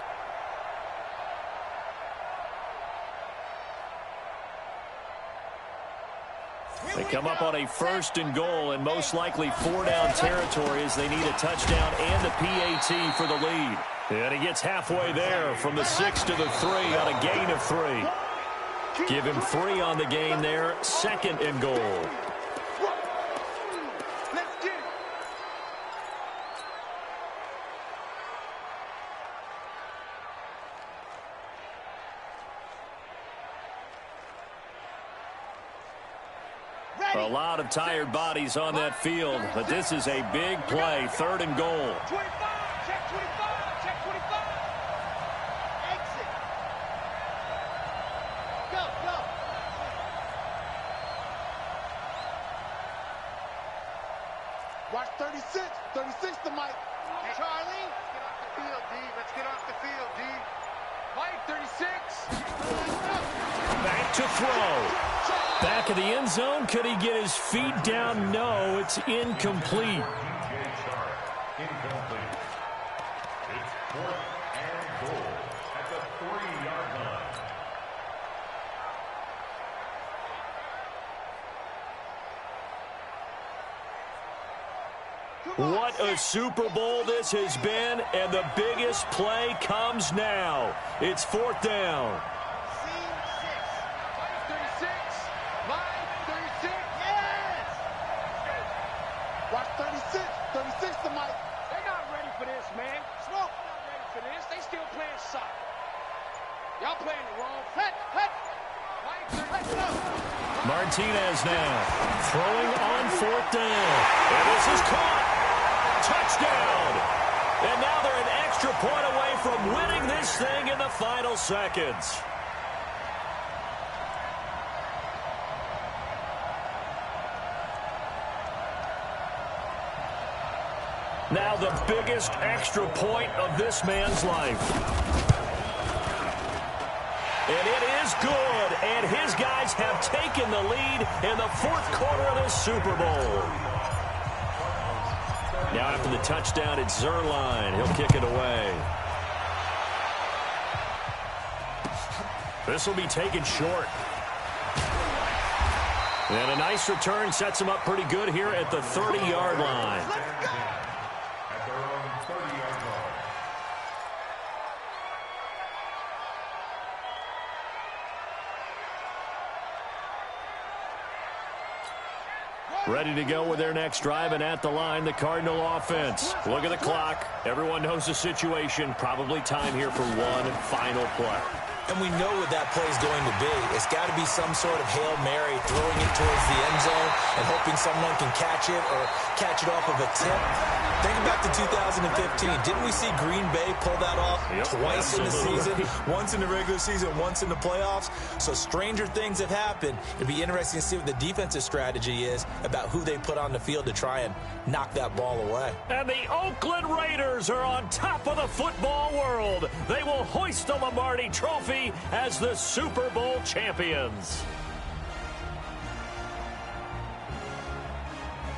B: They come up on a 1st and goal, and most likely 4-down territory as they need a touchdown and a PAT for the lead. And he gets halfway there from the 6 to the 3 on a gain of 3. Give him 3 on the game there. 2nd and goal.
E: Let's get it.
B: A lot of tired bodies on that field, but this is a big play, 3rd and goal.
E: 25, check 25, check 25. Exit. Go, go. Watch 36, 36 to Mike. Hey, Charlie, get off the field, D. Let's get off the field, D. Mike, 36.
B: Back to throw. Back of the end zone. Could he get his feet down? No, it's incomplete.
D: Incomplete. It's 4th and goal at the 3-yard line.
B: What a Super Bowl this has been, and the biggest play comes now. It's 4th down.
E: Watch 36, 36 to Mike. They're not ready for this, man. Smoke, not ready for this. They still playing soccer. Y'all playing the wrong. Hut. Mike, 36.
B: Martinez now throwing on 4th down. And this is caught. Touchdown. And now they're an extra point away from winning this thing in the final seconds. Now the biggest extra point of this man's life. And it is good, and his guys have taken the lead in the 4th quarter of this Super Bowl. Now after the touchdown, it's Zerline. He'll kick it away. This will be taken short. And a nice return sets him up pretty good here at the 30-yard line. Ready to go with their next drive, and at the line, the Cardinal offense. Look at the clock. Everyone knows the situation. Probably time here for one final play.
C: And we know what that play is going to be. It's got to be some sort of Hail Mary, throwing it towards the end zone and hoping someone can catch it or catch it off of a tip. Think back to 2015. Didn't we see Green Bay pull that off twice in the season? Once in the regular season, once in the playoffs. So stranger things have happened. It'd be interesting to see what the defensive strategy is about who they put on the field to try and knock that ball away.
B: And the Oakland Raiders are on top of the football world. They will hoist the Lombardi Trophy as the Super Bowl champions.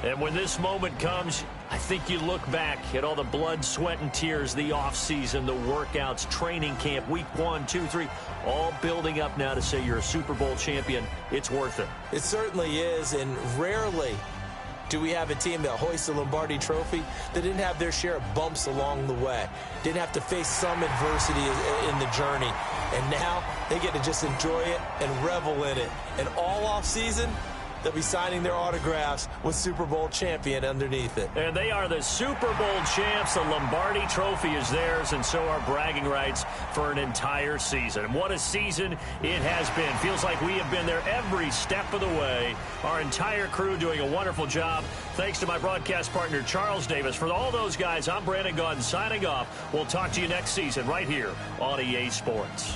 B: And when this moment comes, I think you look back at all the blood, sweat, and tears, the offseason, the workouts, training camp, week 1, 2, 3, all building up now to say you're a Super Bowl champion. It's worth it.
C: It certainly is, and rarely do we have a team that hoists the Lombardi Trophy that didn't have their share of bumps along the way, didn't have to face some adversity in the journey, and now they get to just enjoy it and revel in it. And all offseason, they'll be signing their autographs with Super Bowl champion underneath it.
B: And they are the Super Bowl champs. The Lombardi Trophy is theirs, and so are bragging rights for an entire season. And what a season it has been. Feels like we have been there every step of the way. Our entire crew doing a wonderful job. Thanks to my broadcast partner, Charles Davis. For all those guys, I'm Brandon Gaudin signing off. We'll talk to you next season right here on EA Sports.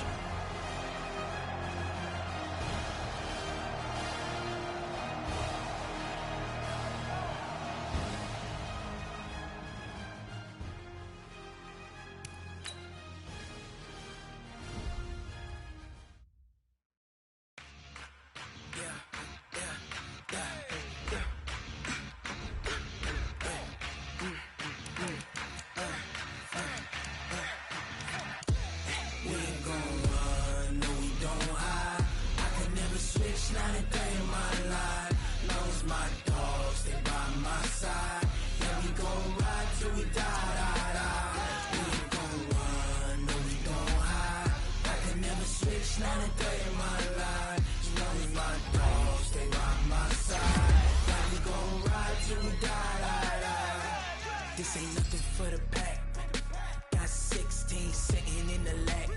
A: This ain't nothing for the pack. Got 16 sitting in the lag.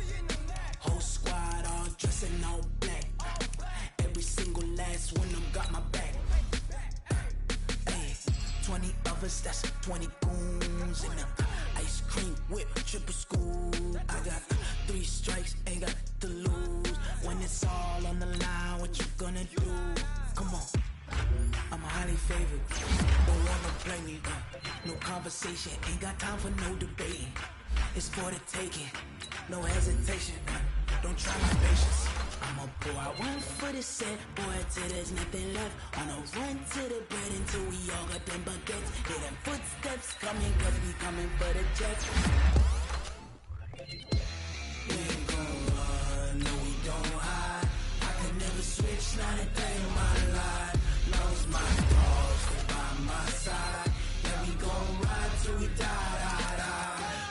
A: Whole squad all dressing all black. Every single last one of them got my back. lovers, that's 20 goons. And ice cream whip, triple school. I got 3 strikes, ain't got to lose. When it's all on the line, what you gonna do? Come on, I'm highly favored. Don't ever play me, no conversation. Ain't got time for no debating. It's for the taking, no hesitation. Don't try my patience. I'ma pour out one for the set, boy, till there's nothing left. On a run to the bread until we all got them baguettes. Hear them footsteps coming, cause we coming for the jets. We ain't gon' run, no we don't hide. I could never switch, not a day in my life. Lost my dogs, they by my side. Yeah, we gon' ride till we die.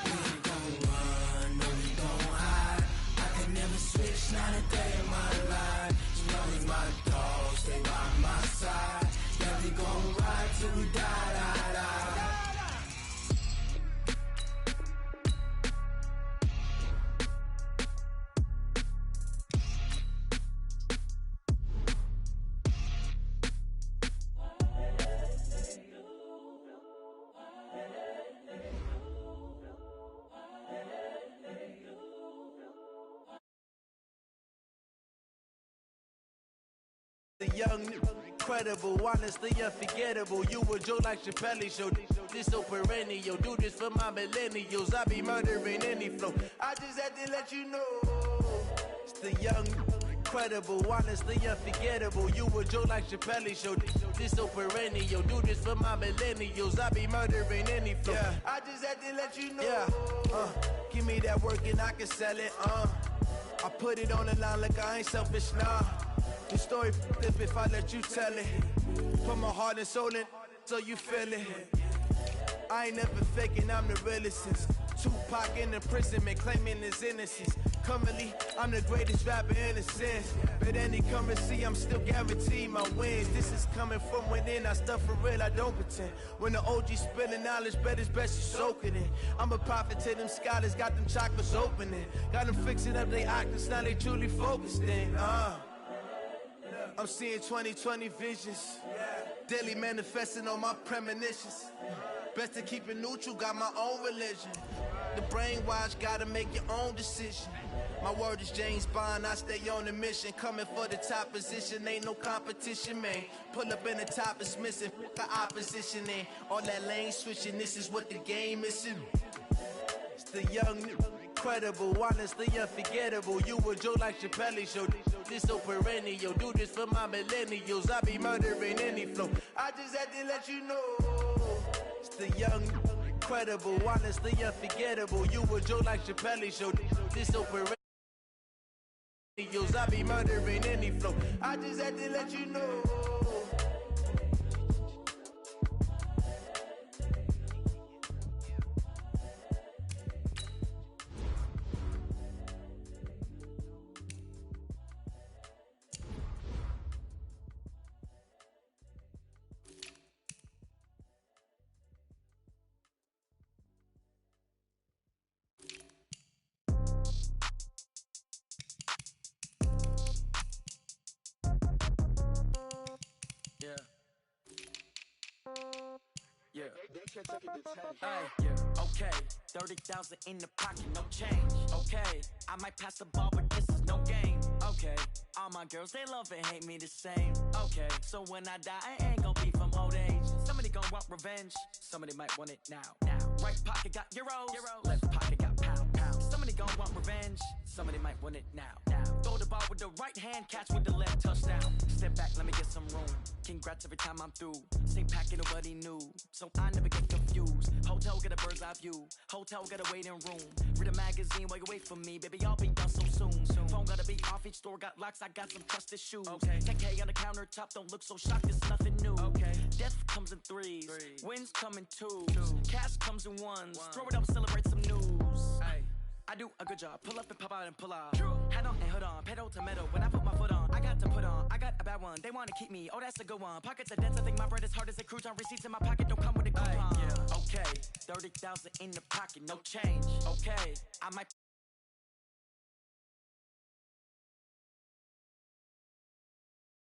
A: We ain't gon' run, no we don't hide. I could never switch, not a day in my life. As long as my dogs stay by my side. Yeah, we gon' ride till we die.
F: The young, incredible, honestly unforgettable. You a joke like Chappelle show. This so perennial. Do this for my millennials. I be murdering any flow. I just had to let you know. It's the young, incredible, honestly unforgettable. You a joke like Chappelle show. This so perennial. Do this for my millennials. I be murdering any flow. Yeah. I just had to let you know. Yeah. Give me that work and I can sell it. I put it on the line like I ain't selfish, nah. The story flip if I let you tell it. Put my heart and soul in so you feel it. I ain't never faking, I'm the realest since Tupac in imprisonment, claiming his innocence. Currently, I'm the greatest rapper in a sense. But any currency, I'm still guaranteed my wins. This is coming from within, I stuff for real, I don't pretend. When the OG spilling knowledge, bet it's best you soak it in. I'm a prophet to them scholars, got them chakras opening. Got them fixing up they octaves, now they truly focused in. I'm seeing 2020 visions. Daily manifesting on my premonitions. Best to keep it neutral, got my own religion. The brainwash, gotta make your own decision. My word is James Bond, I stay on a mission. Coming for the top position, ain't no competition, man. Pull up in the top is missing, the opposition in. All that lane switching, this is what the game is. It's the young, incredible, honestly unforgettable. You a joke like Chappelle show. This so perennial. Do this for my millennials. I be murdering any flow. I just had to let you know. It's the young, incredible, honestly unforgettable. You a joke like Chappelle show. This so perennial. I be murdering any flow. I just had to let you know.
G: Okay, 30,000 in the pocket, no change. Okay, I might pass the ball, but this is no game. Okay, all my girls, they love and hate me the same. Okay, so when I die, I ain't gon' be from old age. Somebody gon' want revenge, somebody might want it now. Right pocket got euros, left pocket got pounds. Somebody gon' want revenge, somebody might want it now. Throw the ball with the right hand, catch with the left, touchdown. Step back, let me get some room. Congrats every time I'm through. Same packet, nobody knew, so I never get confused. Hotel get a bird's eye view, hotel get a waiting room. Read a magazine while you wait for me, baby, I'll be done so soon. Phone gotta be off, each store got locks, I got some trusted shoes. 10K on the countertop, don't look so shocked, it's nothing new. Death comes in threes, wins come in twos. Cash comes in ones, throw it up, celebrate some news. I do a good job, pull up and pop out and pull out. Head on and hood on, pedal to metal, when I put my foot on, I got to put on. I got a bad one, they wanna keep me, oh that's a good one. Pockets are dense, I think my bread is hard as a crouton. Receipts in my pocket don't come with a coupon. Okay, 30,000 in the pocket, no change. Okay, I might